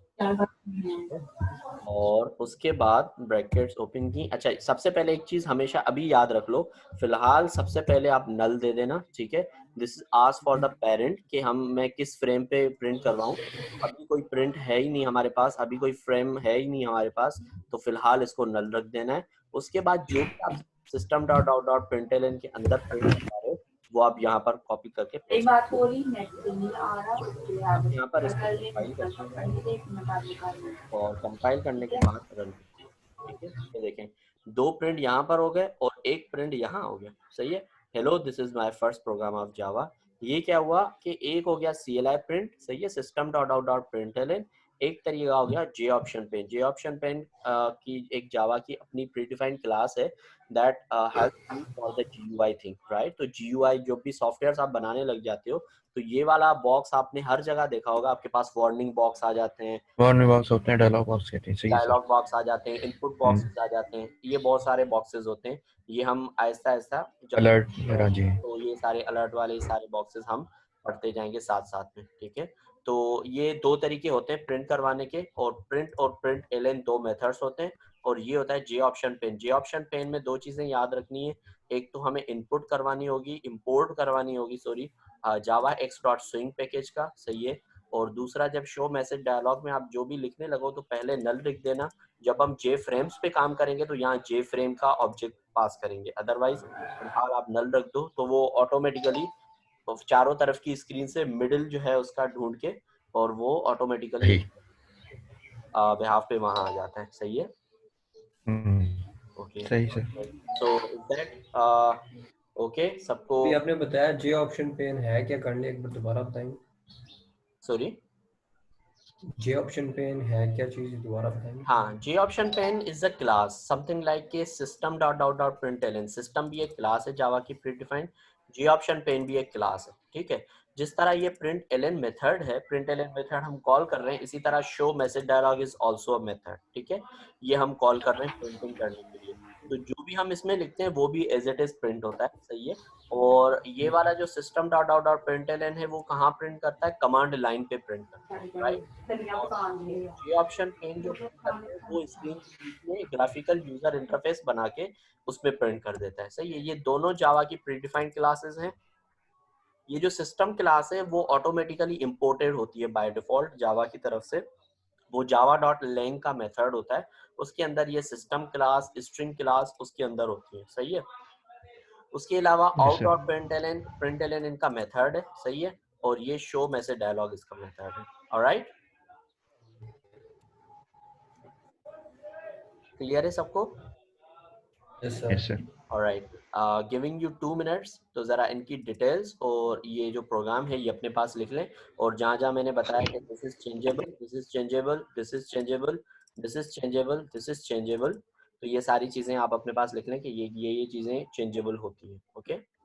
और उसके बाद ब्रैकेट्स ओपन की। अच्छा, सबसे पहले एक चीज हमेशा अभी याद रख लो, फिलहाल सबसे पहले आप नल दे देना, ठीक है। This is ask for the parent कि मैं किस फ्रेम पे प्रिंट करवाऊं। अभी कोई प्रिंट है ही नहीं हमारे पास, अभी कोई फ्रेम है ही नहीं हमारे पास, तो फिलहाल इसको नल रख देना है। उसके बाद जो भी आप system dot dot dot println के अंदर प्रिंट करवा रहे हो वो आप यहाँ पर कॉपी करके एक बात हो रही नेट पे नहीं आ रहा, आप यहाँ पर इसको कंपाइल करते हैं और कंपाइल करने के बाद रन, ठीक है। ये देखें, 2 प्रिंट यहाँ पर हो गए और 1 प्रिंट यहाँ हो गया, सही है। Hello, this is my first program of Java. ये क्या हुआ कि एक हो गया CLI प्रिंट, सही है, system dot out dot println. एक तरीका हो गया जे ऑप्शन पेन। जे ऑप्शन पेन की एक जावा की अपनी प्रीडिफाइंड क्लास है that help you for the GUI thing, right. तो GUI जो भी सॉफ्टवेयर आप बनाने लग जाते हो, तो ये वाला बॉक्स आपने हर जगह देखा होगा, आपके पास वार्निंग बॉक्स आ जाते हैं, वार्निंग बॉक्स होते हैं, डायलॉग बॉक्स कहते हैं, सही है सर। डायलॉग बॉक्स आ जाते हैं, इनपुट बॉक्सेस आ जाते हैं, ये बहुत सारे बॉक्सेस होते हैं। ये हम आहिस्ता आहिस्ता जब अलर्ट वगैरह जी। तो ये सारे अलर्ट वाले सारे बॉक्सेस हम पढ़ते जाएंगे साथ साथ में, ठीक है। तो ये 2 तरीके होते हैं प्रिंट करवाने के, और प्रिंट एलन 2 मेथड्स होते हैं। और ये होता है जे ऑप्शन पेन। जे ऑप्शन पेन में 2 चीजें याद रखनी है, एक तो हमें इनपुट करवानी होगी, इंपोर्ट करवानी होगी, सॉरी, जावा एक्स डॉट स्विंग पैकेज का, सही है। और दूसरा, जब शो मैसेज डायलॉग में आप जो भी लिखने लगो तो पहले नल लिख देना। जब हम जे फ्रेम्स पे काम करेंगे तो यहाँ जे फ्रेम का ऑब्जेक्ट पास करेंगे, अदरवाइज फिलहाल आप नल रख दो तो वो ऑटोमेटिकली चारों तरफ की स्क्रीन से मिडिल जो है उसका ढूंढ के और वो ऑटोमेटिकली बिहाफ पे वहां आ जाता है, सही है। ओके, सही सर। सो दैट ओके सबको। अभी आपने बताया जे ऑप्शन पेन है क्या, करने एक बार दोबारा बताएंगे? सॉरी, जे ऑप्शन पेन है क्या चीज, दोबारा बताएंगे? हाँ, J option pane is a class something like के system dot dot dot println. System भी एक क्लास है जावा की प्रीडिफाइंड, जे ऑप्शन पेन भी एक क्लास है, ठीक है। जिस तरह ये प्रिंट एलन मेथड है, प्रिंट एलन मेथड हम कॉल कर रहे हैं, इसी तरह show message dialogue is also a method, ठीक है। ये हम कॉल कर रहे हैं प्रिंटिंग करने के लिए, तो जो भी हम इसमें लिखते हैं वो भी एज इट इज प्रिंट होता है, सही है। और ये वाला जो system dot dot dot println है वो कहाँ प्रिंट करता है, कमांड लाइन पे प्रिंट करता है, राइट। और ये ऑप्शन पेन जो प्रिंट करता है वो स्क्रीन के बीच में ग्राफिकल यूजर इंटरफेस बना के उसमें प्रिंट कर देता है, सही है। ये दोनों जावा की प्रीडिफाइंड क्लासेस हैं। ये जो सिस्टम क्लास है वो ऑटोमेटिकली इंपोर्टेड होती है बाय डिफॉल्ट जावा की तरफ से, वो जावा डॉट लैंग का मेथड होता है, उसके अंदर ये सिस्टम क्लास, स्ट्रिंग क्लास उसके अंदर होती है, सही है। उसके अलावा आउट और प्रिंटलन इनका मेथड है, सही है। और ये शो मैसेज डायलॉग इसका मेथड है, ऑलराइट। क्लियर है सबको? Yes yes sir. Sir. Alright, giving you 2 minutes, तो ज़रा इनकी डिटेल्स और ये जो प्रोग्राम है ये अपने पास लिख लें, और जहाँ जहाँ मैंने बताया कि this is changeable, this is changeable, this is changeable, this is changeable, this is changeable, तो ये सारी चीज़ें आप अपने पास लिख लें कि ये चीज़ें चेंजेबल होती हैं, ओके।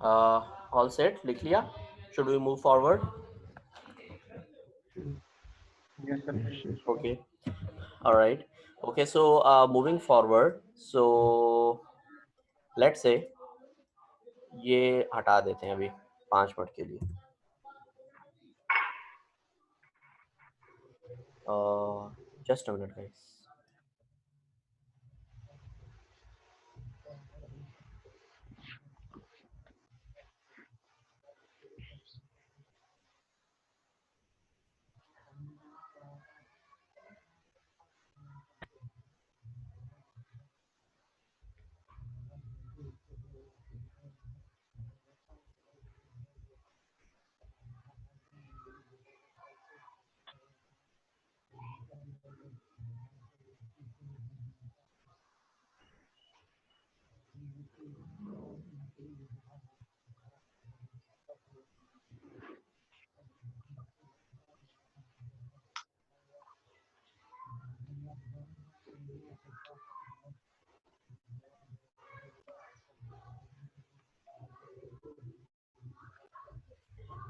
ऑल सेट, लिख लिया? Should we move forward? Yes sir. Okay, all right. Okay, so moving forward, so let's say ये हटा देते हैं अभी 5 मिनट के लिए। Just a minute guys.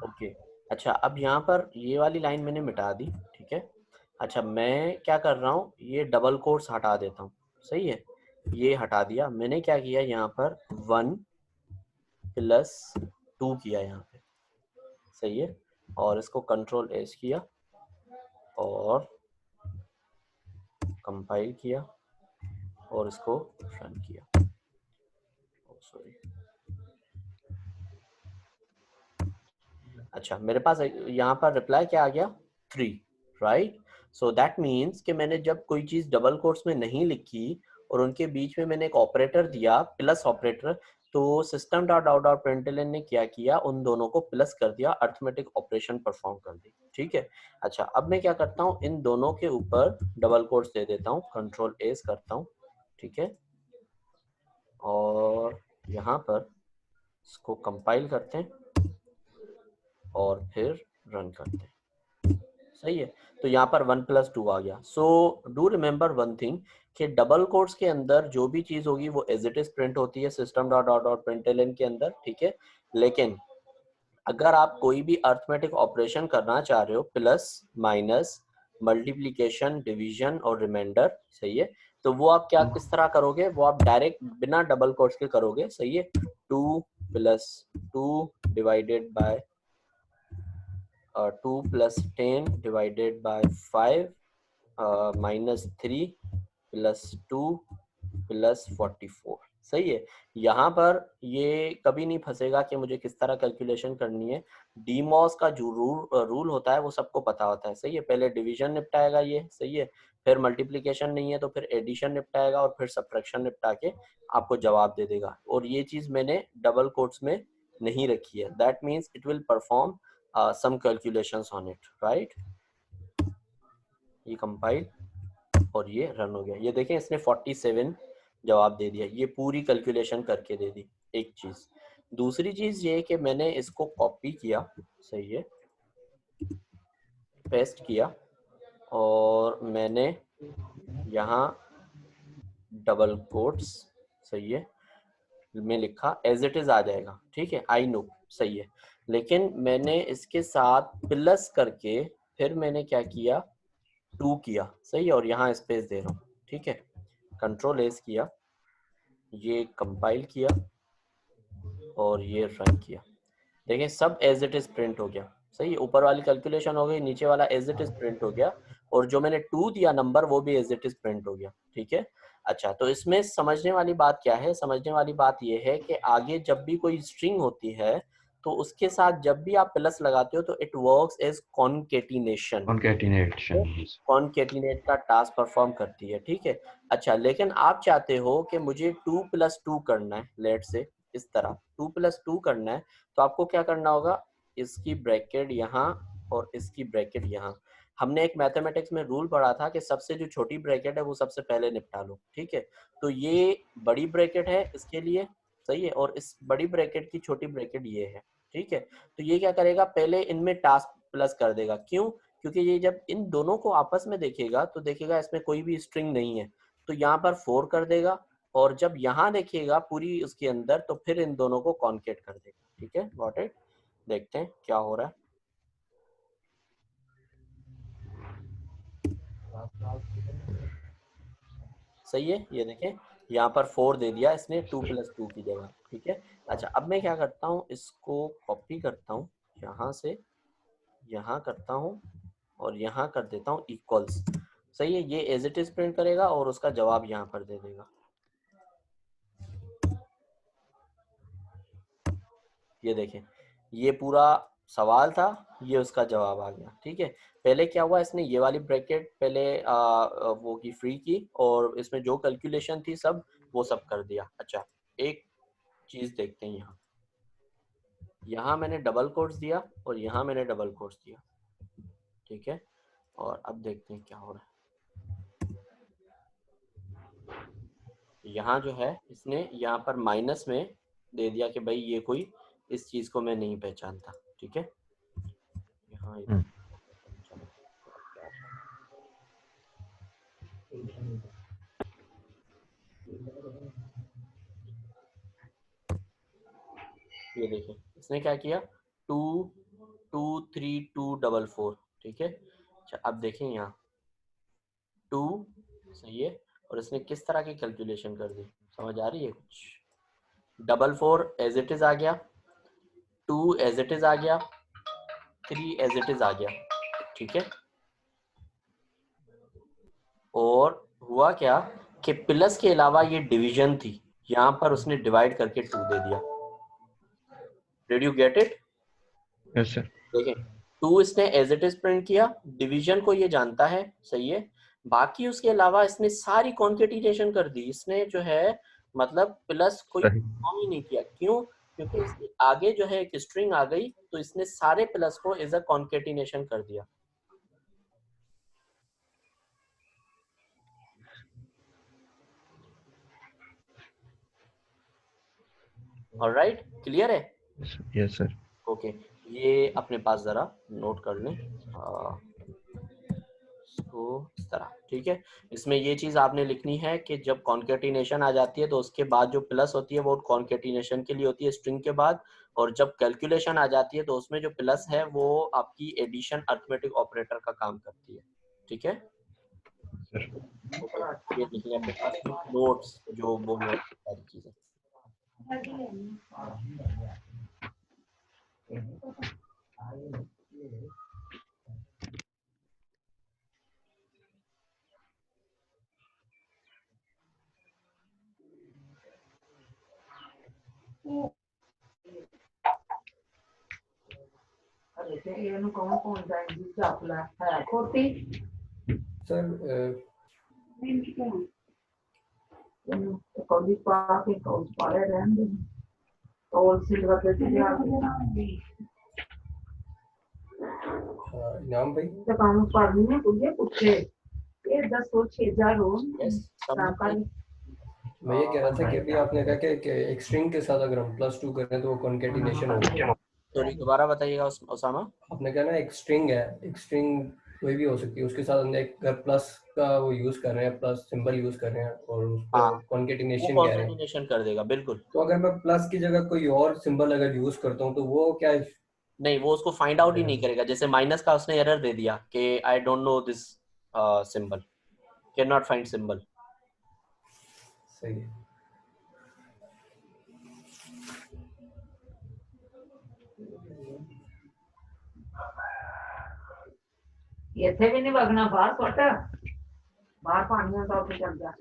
Okay, अच्छा अब यहाँ पर ये वाली लाइन मैंने मिटा दी, ठीक है। अच्छा मैं क्या कर रहा हूँ, ये डबल कोट्स हटा देता हूँ, सही है। ये हटा दिया मैंने, क्या किया यहाँ पर 1+2 किया यहाँ पे, सही है। और इसको कंट्रोल एस किया और कंपाइल किया और इसको रन किया। सॉरी, अच्छा मेरे पास यहाँ पर रिप्लाई क्या आ गया, 3, राइट। सो दैट मीन्स कि मैंने जब कोई चीज़ डबल कोट्स में नहीं लिखी और उनके बीच में मैंने एक ऑपरेटर दिया, प्लस ऑपरेटर, तो system dot out dot println ने क्या किया, उन दोनों को प्लस कर दिया, अर्थमेटिक ऑपरेशन परफॉर्म कर दी, ठीक है। अच्छा, अब मैं क्या करता हूँ, इन दोनों के ऊपर डबल कोट्स दे देता हूँ, कंट्रोल एस करता हूँ, ठीक है, और यहाँ पर इसको कंपाइल करते हैं और फिर रन करते हैं, सही है। तो यहाँ पर 1 + 2 आ गया। So do remember one thing कि डबल कोट्स के अंदर जो भी चीज होगी वो एज इट इज प्रिंट होती है system dot out dot println के अंदर, ठीक है। लेकिन अगर आप कोई भी अर्थमेटिक ऑपरेशन करना चाह रहे हो, प्लस माइनस मल्टीप्लिकेशन डिवीजन और रिमाइंडर, सही है, तो वो आप क्या किस तरह करोगे, वो आप डायरेक्ट बिना डबल कोट्स के करोगे, सही है। 2 + 2 डिवाइडेड बाय 2 + 10 डिवाइडेड बाय 5 -3 + 2 + 44, सही है। यहाँ पर ये कभी नहीं फंसेगा कि मुझे किस तरह कैलकुलेशन करनी है। डीमॉस का जो रूल होता है वो सबको पता होता है, सही है। पहले डिवीजन निपटाएगा ये, सही है, फिर मल्टीप्लिकेशन नहीं है तो फिर एडिशन निपटाएगा और फिर सब्ट्रैक्शन निपटा के आपको जवाब दे देगा। और ये चीज मैंने डबल कोट्स में नहीं रखी है, that means it will perform some calculations on it, right? ये कंपाइल और ये रन हो गया। ये देखें, इसने 47 जवाब दे दिया, ये पूरी कैलकुलेशन करके दे दी। एक चीज, दूसरी चीज ये कि मैंने इसको कॉपी किया, सही है, पेस्ट किया और मैंने यहाँ डबल कोट्स, सही है, में लिखा, एज इट इज आ जाएगा, ठीक है, आई नो, सही है। लेकिन मैंने इसके साथ प्लस करके फिर मैंने क्या किया, 2 किया, सही है, और यहाँ स्पेस दे रहा हूँ, ठीक है। कंट्रोल एस किया, ये कंपाइल किया और ये रन किया। देखिए सब एज इट इज प्रिंट हो गया, सही है। ऊपर वाली कैलकुलेशन हो गई, नीचे वाला एज इट इज प्रिंट हो गया, और जो मैंने 2 दिया नंबर वो भी एज इट इज प्रिंट हो गया, ठीक है। अच्छा, तो इसमें समझने वाली बात क्या है, समझने वाली बात ये है कि आगे जब भी कोई स्ट्रिंग होती है तो उसके साथ जब भी आप प्लस लगाते हो तो it works as concatenation, concatenate का टास्क परफॉर्म करती है, ठीक है। अच्छा, लेकिन आप चाहते हो कि मुझे 2 + 2 करना है, लेट से इस तरह 2 + 2 करना है, तो आपको क्या करना होगा, इसकी ब्रैकेट यहाँ और इसकी ब्रैकेट यहाँ। हमने एक मैथमेटिक्स में रूल पढ़ा था कि सबसे जो छोटी ब्रैकेट है वो सबसे पहले निपटा लो, ठीक है। तो ये बड़ी ब्रैकेट है इसके लिए, सही है, और इस बड़ी ब्रैकेट की छोटी ब्रैकेट ये है, ठीक है। तो ये क्या करेगा, पहले इनमें टास्क प्लस कर देगा, क्यों, क्योंकि ये जब इन दोनों को आपस में देखेगा तो देखेगा इसमें कोई भी स्ट्रिंग नहीं है, तो यहाँ पर 4 कर देगा, और जब यहाँ देखिएगा पूरी उसके अंदर तो फिर इन दोनों को कॉन्केट कर देगा, ठीक है। गॉट इट, देखते हैं क्या हो रहा है। सही है, ये देखें यहाँ पर 4 दे दिया इसने 2 + 2 की जगह, ठीक है। अच्छा, अब मैं क्या करता हूँ, इसको कॉपी करता हूँ, यहाँ से यहाँ करता हूँ और यहाँ कर देता हूँ इक्वल्स, सही है। ये एज इट इज प्रिंट करेगा और उसका जवाब यहाँ पर दे देगा। ये देखें, ये पूरा सवाल था, ये उसका जवाब आ गया, ठीक है। पहले क्या हुआ, इसने ये वाली ब्रैकेट पहले वो की फ्री की और इसमें जो कैलकुलेशन थी सब वो सब कर दिया। अच्छा, एक चीज देखते हैं, यहाँ मैंने डबल कोट्स दिया और यहाँ मैंने डबल कोट्स दिया, ठीक है। और अब देखते हैं क्या हो रहा है। यहाँ जो है इसने यहाँ पर माइनस में दे दिया कि भाई ये कोई इस चीज को मैं नहीं पहचानता, ठीक है। यहाँ ये देखिए इसने क्या किया, 2 2 3 2 4 4, ठीक है। अच्छा, अब देखें यहाँ 2, सही है, और इसने किस तरह की कैलकुलेशन कर दी, समझ आ रही है कुछ। 4 4 एज इट इज आ गया, 2 एज इट इज आ गया, 3 एज इट इज आ गया, ठीक है। और हुआ क्या कि प्लस के अलावा ये डिवीजन थी, यहाँ पर उसने डिवाइड करके 2 दे दिया। Did you get it? Yes sir. देखें, 2 इसने एज इट इज प्रिंट किया, डिवीजन को ये जानता है, सही है। बाकी उसके अलावा इसने सारी कॉन्केटिनेशन कर दी, इसने जो है मतलब प्लस कोई सही। काम ही नहीं किया। क्यों? क्योंकि इसके आगे जो है एक स्ट्रिंग आ गई, तो इसने सारे प्लस को एज अ कॉन्केटिनेशन कर दिया। ऑलराइट, क्लियर है? Yes sir. ओके, ये अपने पास जरा नोट कर लें इसको इस तरह, ठीक है। इसमें ये चीज आपने लिखनी है कि जब कॉन्केटिनेशन आ जाती है तो उसके बाद जो प्लस होती है वो कॉन्केटिनेशन के लिए होती है स्ट्रिंग के बाद, और जब कैलकुलेशन आ जाती है तो उसमें जो प्लस है वो आपकी एडिशन अरिथमेटिक ऑपरेटर का काम करती है, ठीक है। ओके, ये लिख लें अपने पास नोट्स जो वो नोट सारी चीजें। सर नाम भाई यस, सब मैं ये कह रहा था कि अभी आपने कहा कि एक स्ट्रिंग के साथ अगर हम +2 करें तो वो कॉन्केटिनेशन होगा। सॉरी, दोबारा बताइएगा उसामा। आपने कहा ना एक स्ट्रिंग है, एक स्ट्रिंग कोई भी हो सकती है, उसके साथ हमने एक अगर प्लस का वो यूज कर रहे हैं, प्लस सिंबल यूज कर रहे हैं और उस हाँ, पर वो कॉन्केटिनेशन कह रहे हैं, कॉन्केटिनेशन कर देगा, बिल्कुल। तो अगर मैं प्लस की जगह कोई और सिंबल अगर यूज करता हूँ तो वो क्या नहीं, वो उसको फाइंड आउट ही नहीं करेगा। जैसे माइनस का उसने एरर दे दिया कि I don't know this symbol, can not find symbol. सही है? ਇੱਥੇ ਵੀ ਨਹੀਂ ਵਗਣਾ ਬਾਹਰ ਸੁੱਟ ਬਾਹਰ ਪਾਣੀਆਂ ਤਾਂ ਉੱਥੇ ਚੱਲ ਜਾ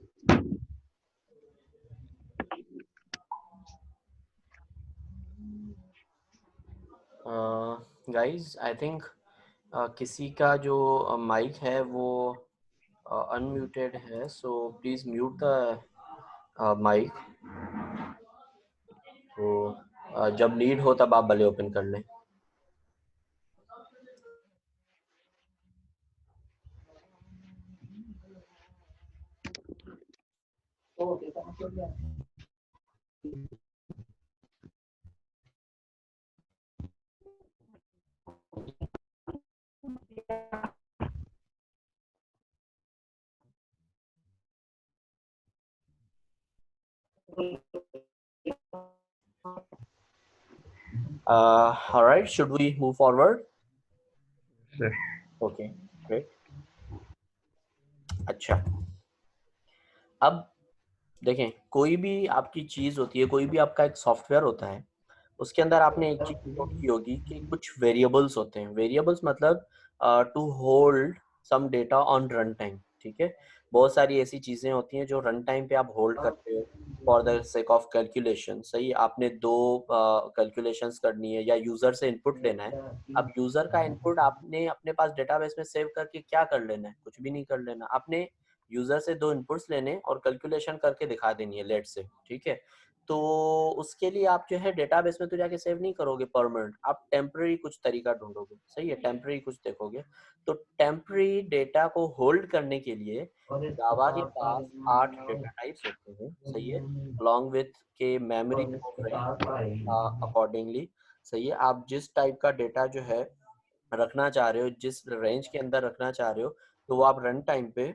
गाइस आई थिंक किसी का जो माइक है वो अनम्यूटेड है, so please mute the mic. तो जब नीड हो तब आप भले ओपन कर लें। All right, should we move forward? Sir. Okay, great. अच्छा, अब देखें, कोई भी आपकी चीज होती है, कोई भी आपका एक सॉफ्टवेयर होता है, उसके अंदर आपने एक चीज नोट की होगी कि कुछ वेरिएबल्स होते हैं। वेरिएबल्स मतलब to hold some data on run time, ठीक है। बहुत सारी ऐसी चीजें होती हैं जो रन टाइम पे आप होल्ड करते हो for the sake of calculation. सही, आपने दो कैलकुलेशंस करनी है या यूजर से इनपुट लेना है। अब यूजर का इनपुट आपने अपने पास डेटाबेस में सेव करके क्या कर लेना है? कुछ भी नहीं कर लेना। आपने यूजर से दो इनपुट्स लेने और कैलकुलेशन करके दिखा देनी है, लेट से, ठीक है। तो उसके लिए आप जो है डेटाबेस में तो जाके सेव नहीं करोगे परमानेंट, आप टेम्पररी कुछ तरीका ढूंढोगे। सही है, टेम्पररी कुछ देखोगे। तो टेम्पररी डेटा को होल्ड करने के लिए जावा के पास 8 डेटा टाइप्स होते हैं। सही है, अलॉन्ग विथ के मेमोरी अकॉर्डिंगली। सही है, आप जिस टाइप का डेटा जो है रखना चाह रहे हो, जिस रेंज के अंदर रखना चाह रहे हो, तो वो आप रन टाइम पे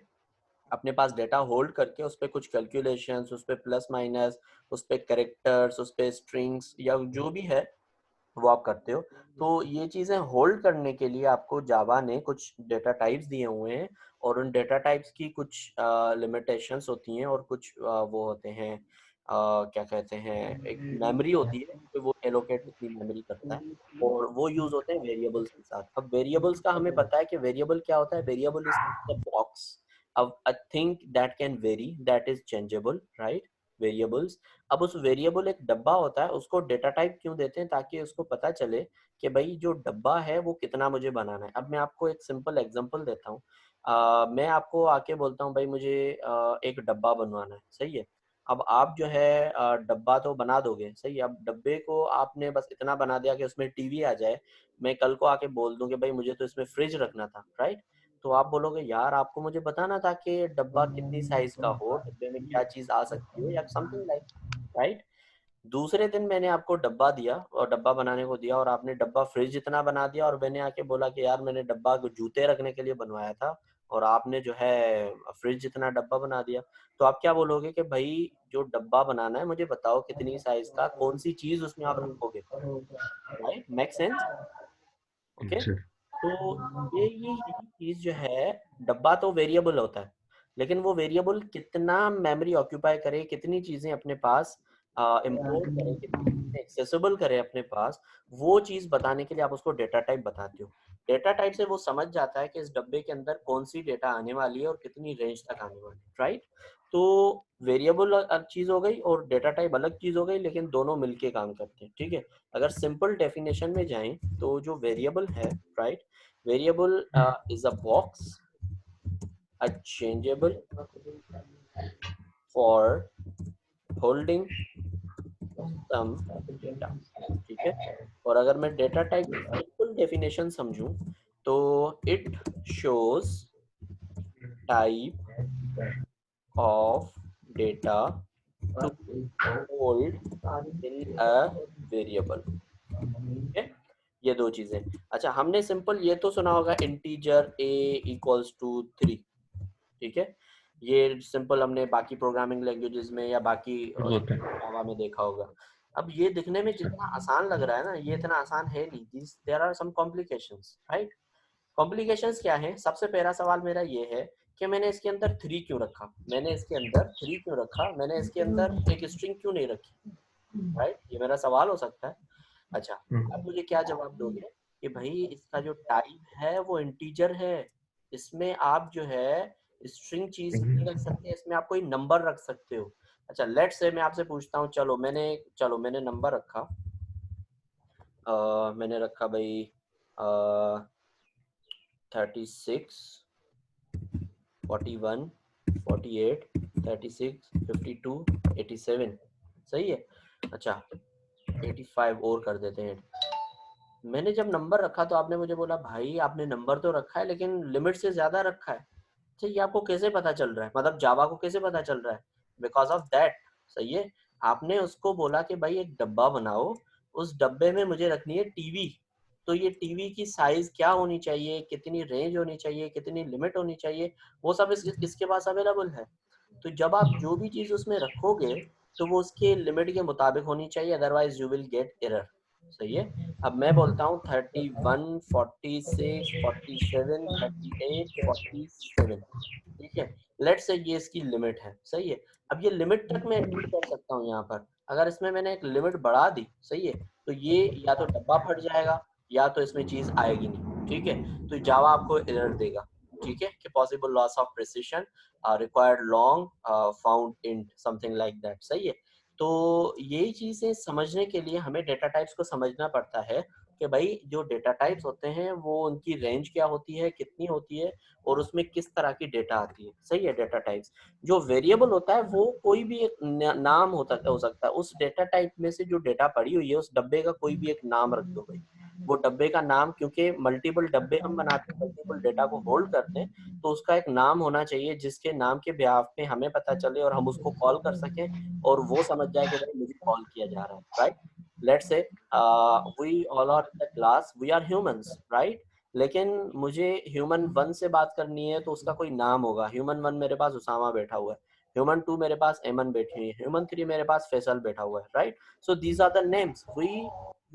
अपने पास डेटा होल्ड करके उस पर कुछ कैलकुलेशंस, उस पर प्लस माइनस, उस पर करेक्टर्स, उस पर स्ट्रिंग्स या जो भी है वो आप करते हो। तो ये चीज़ें होल्ड करने के लिए आपको जावा ने कुछ डेटा टाइप्स दिए हुए हैं, और उन डेटा टाइप्स की कुछ लिमिटेशंस होती हैं और कुछ वो होते हैं, क्या कहते हैं, एक मेमोरी होती है कि वो एलोकेट कितनी मेमोरी करता है, और वो यूज होते हैं वेरिएबल्स के साथ। अब वेरिएबल्स का हमें पता है कि वेरिएबल क्या होता है। Variable is the box of a thing that can vary, that is changeable, right? Variables. अब उस वेरिएबल एक डब्बा होता है, उसको डेटा टाइप क्यों देते हैं? ताकि उसको पता चले कि भाई जो डब्बा है वो कितना मुझे बनाना है। अब मैं आपको एक सिंपल एग्जांपल देता हूँ। मैं आपको आके बोलता हूँ भाई मुझे एक डब्बा बनवाना है, सही है। अब आप जो है डब्बा तो बना दोगे, सही है। अब डब्बे को आपने बस इतना बना दिया कि उसमें टीवी आ जाए, मैं कल को आके बोल दूं कि भाई मुझे तो इसमें फ्रिज रखना था, राइट? तो आप बोलोगे यार आपको मुझे बताना था कि डब्बा कितनी साइज का हो, डब्बे में क्या चीज आ सकती है या समथिंग लाइक, राइट? दूसरे दिन मैंने आपको डब्बा दिया और डब्बा बनाने को दिया और आपने डब्बा फ्रिज जितना बना दिया और मैंने आके बोला कि यार मैंने डब्बा जूते रखने के लिए बनवाया था और आपने जो है फ्रिज जितना डब्बा बना दिया। तो आप क्या बोलोगे कि भाई जो डब्बा बनाना है मुझे बताओ कितनी साइज का, कौन सी चीज उसमें आप रखोगे, right? Make sense? Okay. Sir. तो यही चीज जो है, डब्बा तो वेरिएबल होता है, लेकिन वो वेरिएबल कितना मेमोरी ऑक्यूपाई करे, कितनी चीजें अपने पास इम्पोर्ट करे, कितनी चीजें एक्सेसिबल करे अपने पास, वो चीज बताने के लिए आप उसको डेटा टाइप बताते हो। डेटा टाइप से वो समझ जाता है कि इस डब्बे के अंदर कौन सी डेटा आने वाली है और कितनी रेंज तक आने वाली है, राइट? तो वेरिएबल अलग चीज हो गई और डेटा टाइप अलग चीज हो गई, लेकिन दोनों मिलके काम करते हैं, ठीक है। अगर सिंपल डेफिनेशन में जाएं तो जो वेरिएबल है, right, variable is a box, a changeable for holding some data, ठीक है। और अगर मैं डेटा टाइप की सिंपल डेफिनेशन समझूं तो it shows type of data to hold in a variable, ठीक है। ये दो चीजें। अच्छा, हमने सिंपल ये तो सुना होगा इंटीजर a इक्वल्स टू 3, ठीक है। ये सिंपल हमने बाकी प्रोग्रामिंग लैंग्वेजेस में या बाकी होता है। जावा में देखा होगा। अब ये दिखने में जितना आसान लग रहा है ना, ये इतना आसान है नहीं। There are some complications, right? Complications क्या है? सबसे पहला सवाल मेरा ये है कि मैंने इसके अंदर 3 क्यों रखा, मैंने इसके अंदर 3 क्यों रखा, मैंने इसके अंदर एक स्ट्रिंग क्यों नहीं रखी, राइट? ये मेरा सवाल हो सकता है। अच्छा, अब मुझे क्या जवाब दोगे कि भाई इसका जो टाइप है वो इंटीजर है, इसमें आप जो है स्ट्रिंग चीज नहीं रख सकते, इसमें आप कोई नंबर रख सकते हो। अच्छा, लेट्स से मैं आपसे पूछता हूँ, चलो मैंने नंबर रखा, मैंने रखा भाई 36 41 48 36 52 87, सही है। अच्छा, 85 और कर देते हैं। मैंने जब नंबर रखा तो आपने मुझे बोला भाई आपने नंबर तो रखा है लेकिन लिमिट से ज्यादा रखा है। अच्छा, ये आपको कैसे पता चल रहा है, मतलब जावा को कैसे पता चल रहा है? बिकॉज ऑफ दैट, सही है। आपने उसको बोला कि भाई एक डब्बा बनाओ, उस डब्बे में मुझे रखनी है टीवी, तो ये टीवी की साइज क्या होनी चाहिए, कितनी रेंज होनी चाहिए, कितनी लिमिट होनी चाहिए, वो सब इसके पास अवेलेबल है। तो जब आप जो भी चीज उसमें रखोगे तो वो उसके लिमिट के मुताबिक होनी चाहिए, otherwise you will get error, सही है। अब मैं बोलता हूँ 31 46 47 38 47, ठीक है। लेट्स से ये इसकी लिमिट है, सही है। अब ये लिमिट तक मैं एग्री कर सकता हूँ यहाँ पर। अगर इसमें मैंने एक लिमिट बढ़ा दी, सही है, तो ये या तो डब्बा फट जाएगा या तो इसमें चीज आएगी नहीं, ठीक है। तो जावा आपको एरर देगा, ठीक है, कि possible loss of precision, required long found int, something like that, सही है। तो यही चीजें समझने के लिए हमें डेटा टाइप्स को समझना पड़ता है कि भाई जो डेटा टाइप्स होते हैं वो उनकी रेंज क्या होती है, कितनी होती है, और उसमें किस तरह की डेटा आती है, सही है। डेटा टाइप्स, जो वेरिएबल होता है वो कोई भी एक नाम हो सकता है। उस डेटा टाइप में से जो डेटा पड़ी हुई है उस डब्बे का कोई भी एक नाम रख दो भाई। वो डब्बे का नाम, क्योंकि मल्टीपल डब्बे हम बनाते हैं मल्टीपल डेटा को होल्ड करते हैं, तो उसका एक नाम होना चाहिए जिसके नाम के बिहाफ पे हमें पता चले और हम उसको कॉल कर सकें और वो समझ जाए कि भाई मुझे कॉल किया जा रहा है, right? Let's say we all are in the class, we are humans, right? लेकिन मुझे ह्यूमन 1 से बात करनी है तो उसका कोई नाम होगा। ह्यूमन 1 मेरे पास उसामा बैठा हुआ है, ह्यूमन 2 मेरे पास एमन बैठी हुई है, ह्यूमन 3 मेरे पास फैसल बैठा हुआ है, right? So these are the names.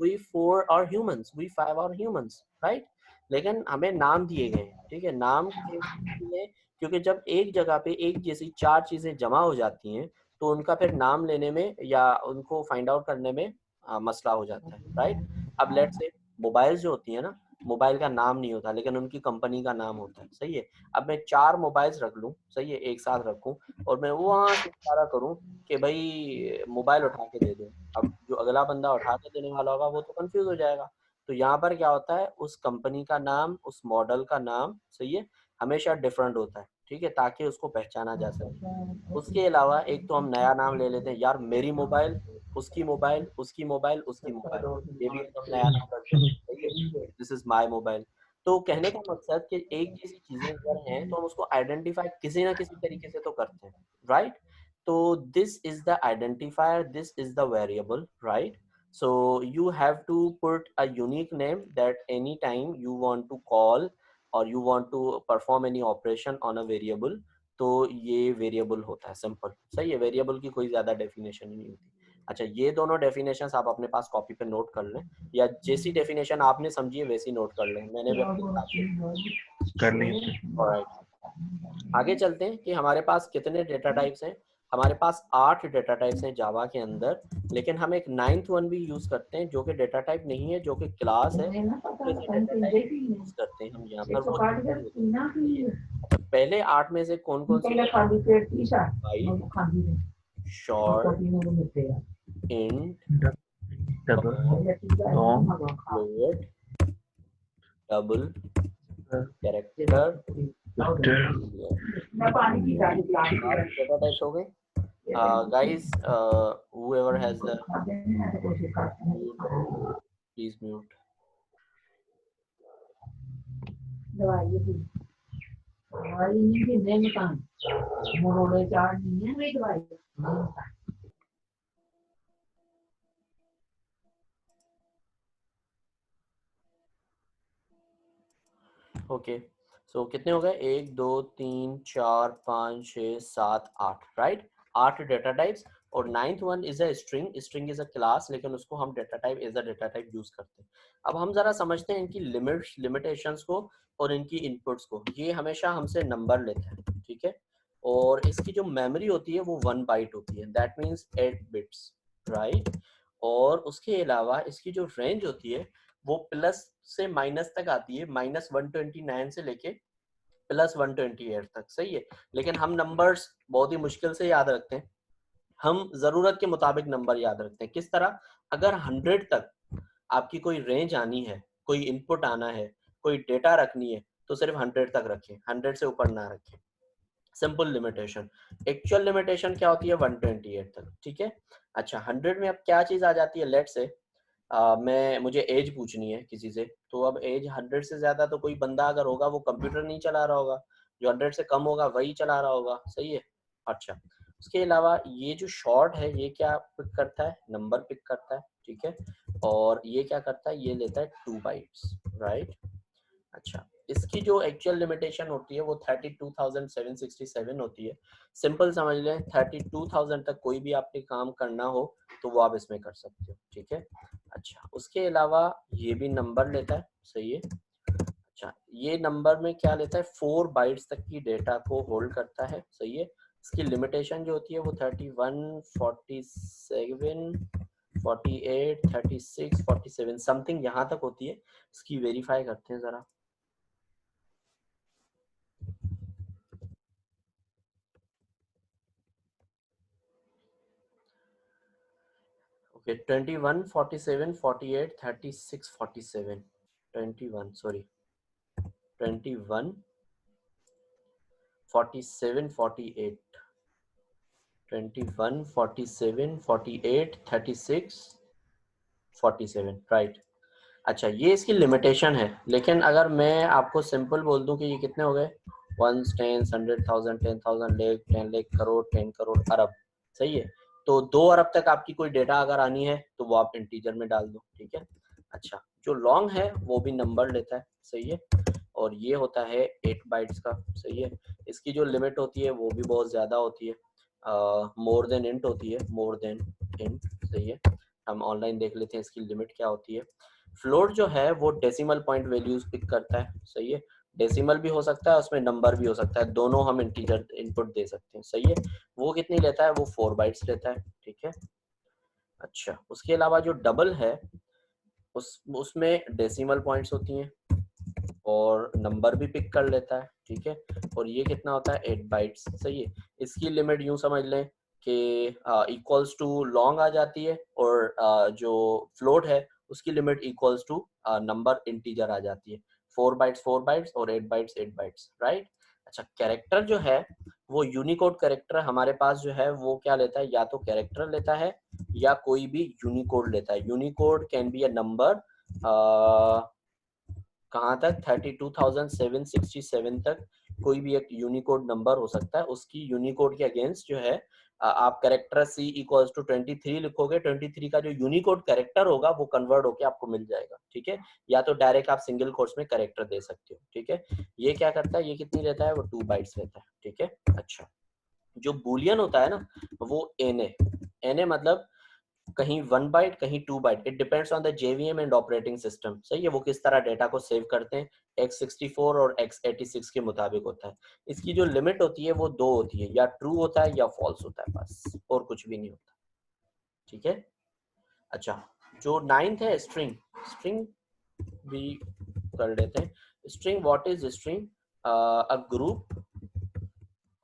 We 4 are humans, we 5 are humans, right? लेकिन हमें नाम दिए गए हैं, ठीक है। नाम के लिए, क्योंकि जब एक जगह पे एक जैसी 4 चीजें जमा हो जाती हैं तो उनका फिर नाम लेने में या उनको फाइंड आउट करने में मसला हो जाता है, राइट? अब लेट्स से मोबाइल जो होती है ना, मोबाइल का नाम नहीं होता लेकिन उनकी कंपनी का नाम होता है, सही है। अब मैं 4 मोबाइल्स रख लूं, सही है, एक साथ रखूं और मैं वहां से इशारा करूं कि भाई मोबाइल उठा के दे दो। अब जो अगला बंदा उठा के देने वाला होगा वो तो कंफ्यूज हो जाएगा। तो यहाँ पर क्या होता है, उस कंपनी का नाम, उस मॉडल का नाम, सही है, हमेशा डिफरेंट होता है, ठीक है, ताकि उसको पहचाना जा सके। उसके अलावा एक तो हम नया नाम ले लेते हैं, यार मेरी मोबाइल, उसकी मोबाइल, उसकी मोबाइल, उसकी मोबाइल, ये भी हम नया नाम रखते हैं, सही है, दिस इज माय मोबाइल। तो कहने का मकसद कि एक जैसी चीजें अगर हैं तो हम उसको आइडेंटिफाई किसी ना किसी तरीके से तो करते हैं, राइट। तो this is the identifier, this is the variable, right. So you have to put a unique name that anytime you want to call or you want to perform any operation on a variable, तो ये variable होता है, simple, सही है। Variable की कोई ज्यादा definition नहीं होती। अच्छा, ये दोनों डेफिनेशंस आप अपने पास कॉपी पे नोट कर लें, या जैसी डेफिनेशन आपने समझी है वैसी नोट कर लें, मैंने भी अपने हिसाब से कर ली। ऑलराइट। आगे चलते हैं कि हमारे पास कितने डेटा टाइप्स हैं। हमारे पास 8 डेटा टाइप्स हैं जावा के अंदर, लेकिन हम एक 9th वन भी यूज करते हैं जो कि डेटा टाइप नहीं है, जो कि क्लास है, डेटा टाइप यूज करते हैं हम यहाँ पर, वो इंटर होते हैं। पहले 8 में से कौन कौन सी, short, int, double, long, float, double, character, data types हो गए। Guys, whoever has the please mute. Okay, so कितने हो गए, 1 2 3 4 5 6 7 8, राइट, 8 डेटा टाइप्स। और 9th one is a string, string is a class, लेकिन उसको हम data type as a data type use करते हैं। अब हम जरा समझते हैं इनकी लिमिट्स, लिमिटेशंस को और इनकी इनपुट्स को। ये हमेशा हमसे नंबर लेता है, ठीक है, और इसकी जो मेमोरी होती है वो 1 बाइट होती है, दैट मीन्स 8 बिट्स, राइट। और उसके अलावा इसकी जो रेंज होती है वो प्लस से माइनस तक आती है, -129 से लेके +128 तक, सही है। लेकिन हम नंबर्स बहुत ही मुश्किल से याद रखते हैं, हम जरूरत के मुताबिक नंबर याद रखते हैं। किस तरह, अगर 100 तक आपकी कोई रेंज आनी है, कोई इनपुट आना है, कोई डेटा रखनी है, तो सिर्फ 100 तक रखें, 100 से ऊपर ना रखें, सिंपल लिमिटेशन। एक्चुअल लिमिटेशन क्या होती है, 128 तक, ठीक है। अच्छा, 100 में अब क्या चीज आ जाती है, लेट से मुझे एज पूछनी है किसी से, तो अब एज 100 से ज्यादा तो कोई बंदा अगर होगा वो कंप्यूटर नहीं चला रहा होगा, जो 100 से कम होगा वही चला रहा होगा, सही है। अच्छा, उसके अलावा ये जो शॉर्ट है ये क्या पिक करता है, नंबर पिक करता है, ठीक है। और ये क्या करता है, ये लेता है 2 बाइट्स, राइट। अच्छा, इसकी जो एक्चुअल लिमिटेशन होती है वो 32,767 होती है। सिंपल समझ लें, 32,000 तक कोई भी आपके काम करना हो तो वो आप इसमें कर सकते हो, ठीक है। अच्छा, उसके अलावा ये भी नंबर लेता है, सही है। अच्छा, ये नंबर में क्या लेता है, 4 बाइट्स तक की डेटा को होल्ड करता है, सही है। इसकी लिमिटेशन जो होती है वो 31, 47, 48, 36, 47 समथिंग यहाँ तक होती है। इसकी वेरीफाई करते हैं जरा। Okay, 21, 47, 48, 36, 47, 21, sorry, 21, 47, 48, 21, 47, 48, 36, 47, right. अच्छा, ये इसकी लिमिटेशन है, लेकिन अगर मैं आपको सिंपल बोल दूं कि ये कितने हो गए, 1, 10, 100,000, 10,000, लाख, 10 लाख, करोड़, 10 करोड़, अरब, सही है। तो 2 अरब तक आपकी कोई डेटा अगर आनी है तो वो आप इंटीजर में डाल दो, ठीक है। अच्छा, जो लॉन्ग है वो भी नंबर लेता है, सही है, और ये होता है 8 बाइट्स का, सही है। इसकी जो लिमिट होती है वो भी बहुत ज़्यादा होती है, मोर देन इंट होती है, मोर देन इंट, सही है। हम ऑनलाइन देख लेते हैं इसकी लिमिट क्या होती है। फ्लोट जो है वो डेसिमल पॉइंट वैल्यूज पिक करता है, सही है। डेसिमल भी हो सकता है, उसमें नंबर भी हो सकता है, दोनों हम इंटीजर इनपुट दे सकते हैं, सही है। वो कितनी लेता है, वो 4 बाइट्स लेता है, ठीक है। अच्छा, उसके अलावा जो डबल है उसमें डेसिमल पॉइंट्स होती हैं और नंबर भी पिक कर लेता है, ठीक है। और ये कितना होता है, 8 बाइट्स, सही है। इसकी लिमिट यूं समझ लें कि इक्वल्स टू लॉन्ग आ जाती है, और जो फ्लोट है उसकी limit equals to number integer आ जाती है। 4 बाइट्स 4 बाइट्स और 8 बाइट्स 8 बाइट्स, राइट। अच्छा, कैरेक्टर जो है वो यूनिकोड कैरेक्टर हमारे पास जो है वो क्या लेता है, या तो कैरेक्टर लेता है या कोई भी यूनिकोड लेता है। Unicode can be a number, कहाँ तक 32,767 तक कोई भी एक यूनिकोड नंबर हो सकता है। उसकी यूनिकोड के अगेंस्ट जो है आप कैरेक्टर C इक्वल्स टू 23 लिखोगे, 23 का जो यूनिकोड कैरेक्टर होगा वो कन्वर्ट होके आपको मिल जाएगा, ठीक है। या तो डायरेक्ट आप सिंगल कोट्स में कैरेक्टर दे सकते हो, ठीक है। ये क्या करता है, ये कितनी लेता है, वो 2 बाइट्स लेता है, ठीक है। अच्छा, जो बूलियन होता है ना वो एन ए मतलब कहीं 1 बाइट कहीं 2 byte, it depends on the JVM and operating system, सही है। वो किस तरह डेटा को सेव करते हैं, x64 और x86 के मुताबिक होता है। इसकी जो लिमिट होती है वो 2 होती है, या ट्रू होता है या फॉल्स होता है, बस और कुछ भी नहीं होता, ठीक है। अच्छा, जो 9th है स्ट्रिंग, स्ट्रिंग भी कर लेते हैं। String, what is string, a group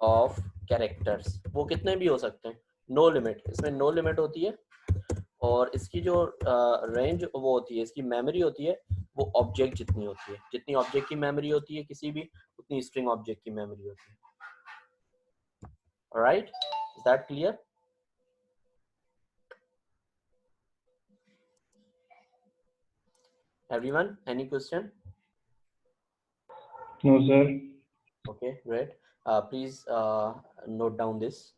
of characters, वो कितने भी हो सकते हैं, नो लिमिट, इसमें नो लिमिट होती है। और इसकी जो रेंज वो होती है, इसकी मेमोरी होती है वो ऑब्जेक्ट जितनी होती है, जितनी ऑब्जेक्ट की मेमोरी होती है किसी भी, उतनी स्ट्रिंग ऑब्जेक्ट की मेमोरी होती है। Alright, is that clear? Everyone, any question? No sir. Okay, great. Please note down this.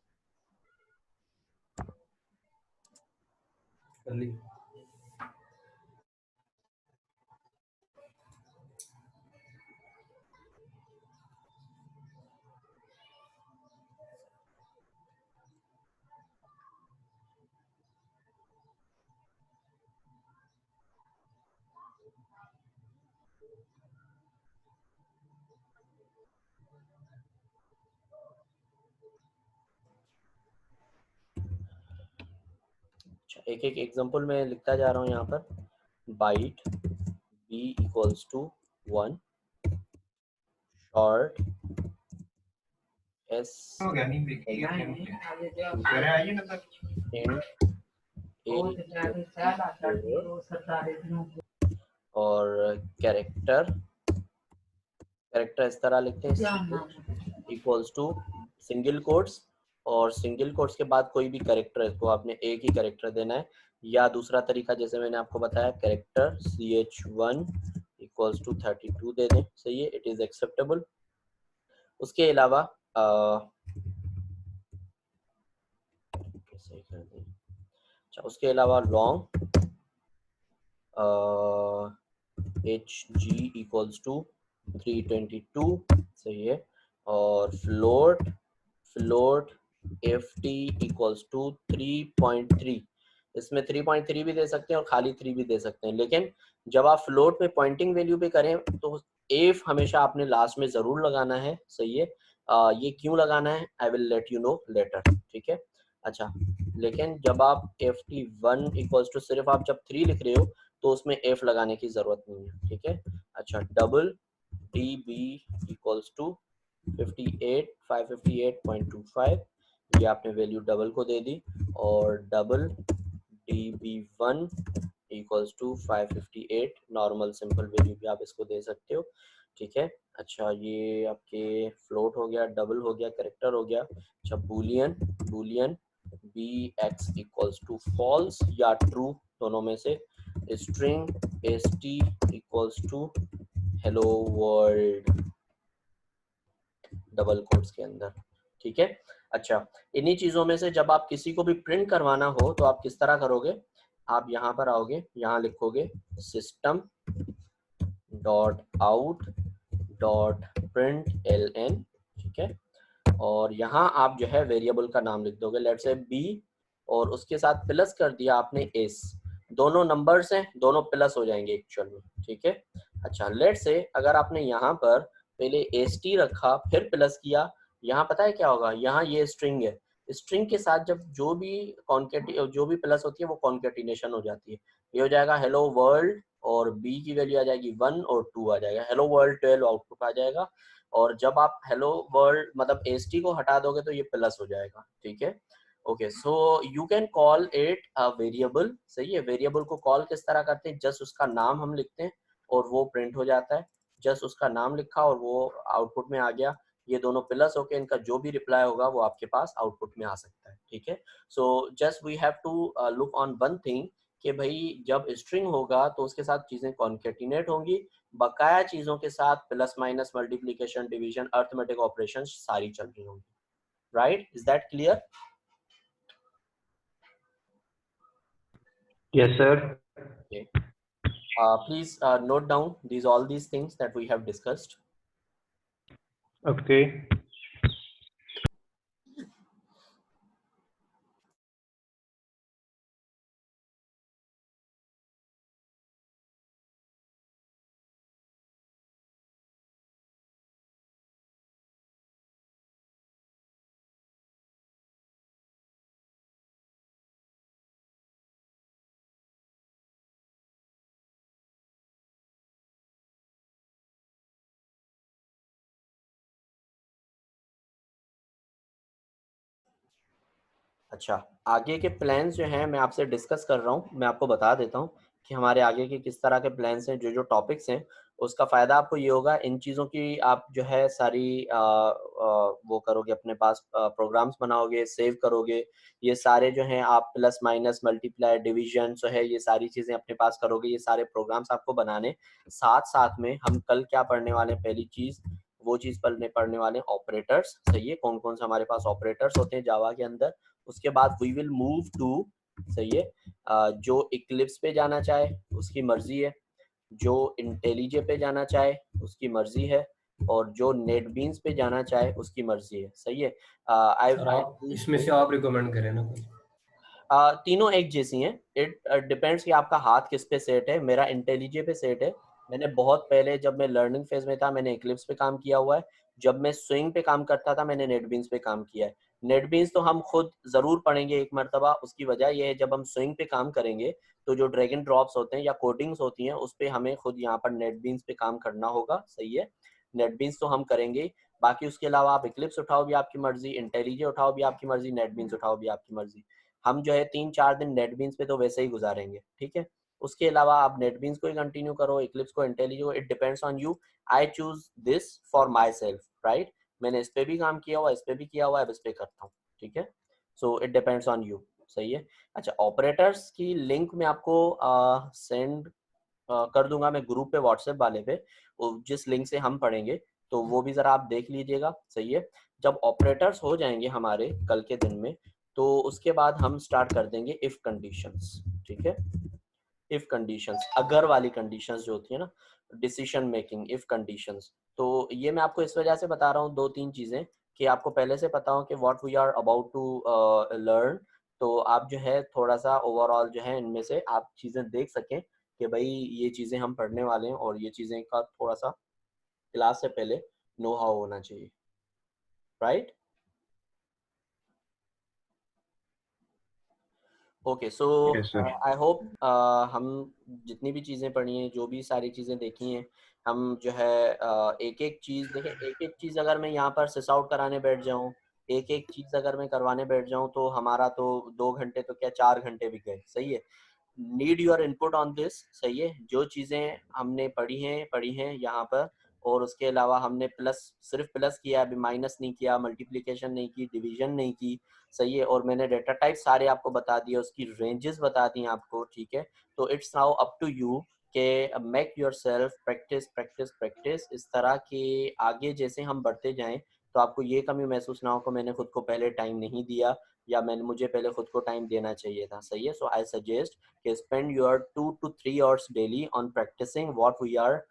एक एक एग्जांपल में लिखता जा रहा हूँ यहाँ पर। Byte b equals to 1, short s और कैरेक्टर इस तरह लिखते हैं, इक्वल्स टू सिंगल कोट्स, और सिंगल कोट्स के बाद कोई भी कैरेक्टर, इसको आपने एक ही कैरेक्टर देना है। या दूसरा तरीका जैसे मैंने आपको बताया, कैरेक्टर ch1 इक्वल्स टू 32 दे दें, सही है, इट इज एक्सेप्टेबल। उसके अलावा अच्छा, उसके अलावा लॉन्ग hg इक्वल्स टू 322, सही है। और फ्लोट ft इक्वल्स टू 3.3, इसमें 3.3 भी दे सकते हैं और खाली 3 भी दे सकते हैं, लेकिन जब आप फ्लोट में पॉइंटिंग वैल्यू पे करें तो एफ हमेशा आपने लास्ट में जरूर लगाना है, सही है। ये क्यों लगाना है, I will let you know later, ठीक है। अच्छा, लेकिन जब आप ft1 इक्वल्स टू, सिर्फ आप जब 3 लिख रहे हो तो उसमें एफ लगाने की जरूरत नहीं है, ठीक है। अच्छा, डबल db इक्वल्स टू 558.25, ये आपने वैल्यू डबल को दे दी। और double db1 equals to 558, normal simple value भी आप इसको दे सकते हो, ठीक है। अच्छा, ये आपके फ्लोट हो गया, डबल हो गया, कैरेक्टर हो गया। अच्छा, boolean bx equals to false या ट्रू, दोनों में से। String st equals to hello world, double quotes के अंदर, ठीक है। अच्छा, इन्हीं चीजों में से जब आप किसी को भी प्रिंट करवाना हो तो आप किस तरह करोगे, आप यहाँ पर आओगे, यहाँ लिखोगे system dot out dot print ln, ठीक है। और यहाँ आप जो है वेरिएबल का नाम लिख दोगे, लेट्स से b, और उसके साथ प्लस कर दिया आपने s, दोनों नंबर्स हैं, दोनों प्लस हो जाएंगे एक्चुअल में, ठीक है। अच्छा, लेट्स से अगर आपने यहाँ पर पहले st रखा फिर प्लस किया, यहाँ पता है क्या होगा, यहाँ ये स्ट्रिंग है, स्ट्रिंग के साथ जब जो भी प्लस होती है वो कॉन्केटिनेशन हो जाती है। ये हो जाएगा हेलो वर्ल्ड, और b की वैल्यू आ जाएगी 1 और 2 आ जाएगा, हेलो वर्ल्ड 12 आउटपुट आ जाएगा। और जब आप हेलो वर्ल्ड मतलब st को हटा दोगे तो ये प्लस हो जाएगा, ठीक है। Okay, so you can call it a variable, सही है। वेरिएबल को कॉल किस तरह करते हैं, जस्ट उसका नाम हम लिखते हैं और वो प्रिंट हो जाता है, जस्ट उसका नाम लिखा और वो आउटपुट में आ गया। ये दोनों प्लस होके इनका जो भी रिप्लाई होगा वो आपके पास आउटपुट में आ सकता है, ठीक है। So just we have to look on one thing कि भाई जब स्ट्रिंग होगा तो उसके साथ चीजें कॉन्केटिनेट होंगी, बकाया चीजों के साथ plus minus multiplication division arithmetic operation सारी चल रही होंगी, right? Is that clear? Yes, sir. Okay. Please note down all these things that we have discussed. Okay. अच्छा, आगे के प्लान्स जो हैं मैं आपसे डिस्कस कर रहा हूँ, मैं आपको बता देता हूँ कि हमारे आगे के किस तरह के प्लान्स हैं, जो टॉपिक्स हैं उसका फ़ायदा आपको ये होगा, इन चीज़ों की आप जो है सारी वो करोगे, अपने पास प्रोग्राम्स बनाओगे, सेव करोगे, ये सारे जो हैं आप प्लस माइनस मल्टीप्लाई डिवीजन जो है ये सारी चीज़ें अपने पास करोगे, ये सारे प्रोग्राम्स आपको बनाने। साथ साथ में हम कल क्या पढ़ने वाले हैं, पहली चीज़ वो चीज़ पढ़ने वाले हैं ऑपरेटर्स, सही है, कौन कौन से हमारे पास ऑपरेटर्स होते हैं जावा के अंदर। उसके बाद वी विल मूव टू, सही है, जो इक्लिप्स पे जाना चाहे उसकी मर्जी है, जो इंटेलिजे पे जाना चाहे उसकी मर्जी है, और जो नेटबीन्स पे जाना चाहे उसकी मर्जी है, सही है। आप इसमें से आप रिकमेंड करें ना कोई। तीनों एक जैसी हैं, इट डिपेंड्स कि आपका हाथ किस पे सेट है। मेरा इंटेलिजे पे सेट है, मैंने बहुत पहले जब मैं लर्निंग फेज में था मैंने इक्लिप्स पे काम किया हुआ है, जब मैं स्विंग पे काम करता था मैंने नेटबीन्स पे काम किया है। नेटबीन्स तो हम खुद जरूर पढ़ेंगे एक मरतबा, उसकी वजह यह है जब हम स्विंग पे काम करेंगे तो जो ड्रैग एंड ड्रॉप्स होते हैं या कोडिंग्स होती हैं उस पर हमें खुद यहाँ पर नेटबीन्स पे काम करना होगा, सही है। नेटबीन्स तो हम करेंगे, बाकी उसके अलावा आप इक्लिप्स उठाओ भी आपकी मर्जी, इंटेलिजे उठाओ भी आपकी मर्जी, नेटबीन्स उठाओ भी आपकी मर्जी। हम जो है 3-4 दिन नेटबीन्स पे तो वैसे ही गुजारेंगे, ठीक है। उसके अलावा आप नेटबीन्स को ही कंटिन्यू करो, इक्लिप्स को, इंटेलिजे को, it depends on you. I choose this for my self, right. मैंने इस पे भी काम किया हुआ है, इस पे भी किया हुआ है, अब इस पे करता हूँ, ठीक है। So it depends on you, सही है। अच्छा, ऑपरेटर्स की लिंक मैं आपको सेंड कर दूंगा मैं ग्रुप पे, व्हाट्सएप वाले पे, जिस लिंक से हम पढ़ेंगे तो वो भी जरा आप देख लीजिएगा, सही है। जब ऑपरेटर्स हो जाएंगे हमारे कल के दिन में तो उसके बाद हम स्टार्ट कर देंगे इफ कंडीशंस, ठीक है। इफ कंडीशंस, अगर वाली कंडीशंस जो होती है ना, डिसीजन मेकिंग, इफ कंडीशंस। तो ये मैं आपको इस वजह से बता रहा हूँ 2-3 चीजें कि आपको पहले से पता हो कि what we are about to learn, तो आप जो है थोड़ा सा ओवरऑल जो है इनमें से आप चीजें देख सकें कि भाई ये चीजें हम पढ़ने वाले हैं और ये चीजें का थोड़ा सा क्लास से पहले नो हाउ होना चाहिए, right. Okay, so Yes, sir. I hope हम जितनी भी चीज़ें पढ़ी हैं, जो भी सारी चीज़ें देखी हैं, हम जो है एक एक चीज़ देखें, एक एक चीज़ अगर मैं यहाँ पर सिस आउट कराने बैठ जाऊँ, एक एक चीज़ अगर मैं करवाने बैठ जाऊँ तो हमारा तो 2 घंटे तो क्या 4 घंटे भी गए, सही है। Need your input on this, सही है। जो चीज़ें हमने पढ़ी हैं यहाँ पर, और उसके अलावा हमने प्लस सिर्फ प्लस किया, अभी माइनस नहीं किया, मल्टीप्लिकेशन नहीं की, डिवीजन नहीं की, सही है। और मैंने डेटा टाइप सारे आपको बता दिए, उसकी रेंजेस बता दी आपको, ठीक है। तो it's now up to you के make yourself practice practice practice, इस तरह के आगे जैसे हम बढ़ते जाएं तो आपको ये कमी महसूस ना हो कि मैंने खुद को पहले टाइम नहीं दिया या मुझे पहले खुद को टाइम देना चाहिए था, सही है। सो आई सजेस्ट कि spend your 2 to 3 hours daily on practicing what we are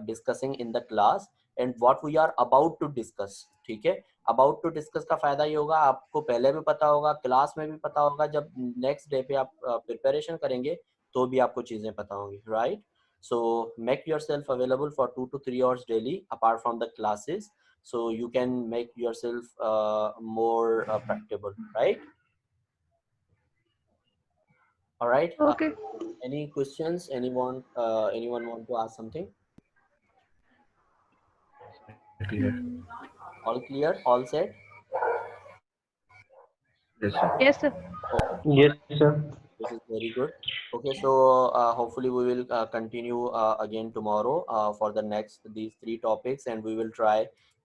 discussing in the class and what we are about to discuss, ठीक है। अबाउट टू डिस्कस का फायदा ये होगा, आपको पहले भी पता होगा, क्लास में भी पता होगा, जब नेक्स्ट डे पे आप प्रिपरेशन करेंगे तो भी आपको चीजें पता होंगी, right. So make your self available for 2 to 3 hours daily apart from the classes, so you can make yourself more practicable, right? All right. Okay. Any questions? Anyone want to ask something? Clear. All clear? All set? Yes, sir. Yes, sir. Yes, sir. This is very good. Okay, so hopefully we will continue again tomorrow for the next these 3 topics, and we will try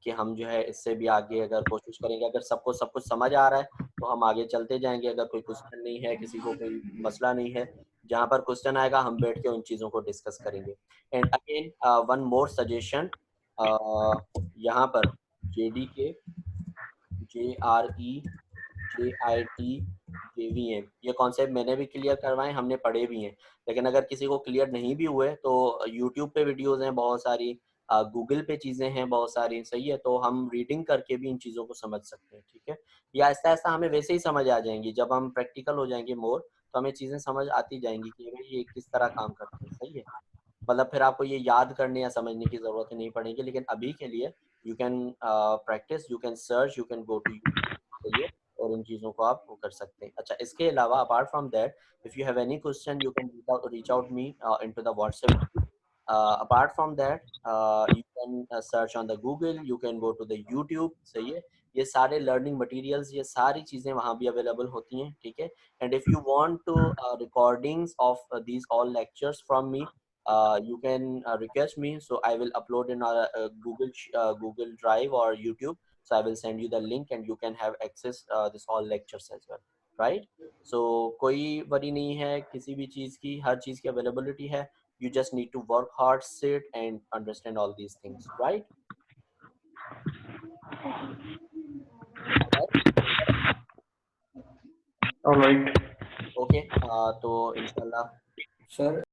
कि हम जो है इससे भी आगे अगर कोशिश करेंगे, अगर सबको सब कुछ समझ आ रहा है तो हम आगे चलते जाएंगे। अगर कोई क्वेश्चन नहीं है, किसी को कोई मसला नहीं है, जहाँ पर क्वेश्चन आएगा हम बैठ के उन चीज़ों को डिस्कस करेंगे। And again one more suggestion, यहाँ पर JDK, JRE, JIT, JVM ये कॉन्सेप्ट मैंने भी क्लियर करवाए, हमने पढ़े भी हैं। लेकिन अगर किसी को क्लियर नहीं भी हुए तो यूट्यूब पे वीडियोस हैं बहुत सारी, गूगल पे चीज़ें हैं बहुत सारी, सही है। तो हम रीडिंग करके भी इन चीज़ों को समझ सकते हैं, ठीक है। या ऐसा ऐसा हमें वैसे ही समझ आ जाएंगी, जब हम प्रैक्टिकल हो जाएंगे मोर तो हमें चीज़ें समझ आती जाएंगी कि भाई ये किस तरह काम करते हैं, सही है। मतलब फिर आपको ये याद करने या समझने की ज़रूरत नहीं पड़ेगी। लेकिन अभी के लिए you can practice, you can search, you can go to YouTube, सही है, और इन चीज़ों को आप वो कर सकते हैं। अच्छा, इसके अलावा apart from that, if you have any question you can reach out me into the WhatsApp group. Apart from that, you can search on the Google, you can go to the YouTube, सही है। ये सारे learning materials, ये सारी चीज़ें वहाँ भी available होती हैं, ठीक है। And if you want to recordings of these all lectures from me, you can request me, so I will upload in our Google Drive or YouTube, so I will send you the link and you can have access this all lectures as well, right? So कोई worry नहीं है किसी भी चीज़ की, हर चीज़ की availability है। You just need to work hard, sit and understand all these things, right? All right. Okay, तो इंशाल्लाह सर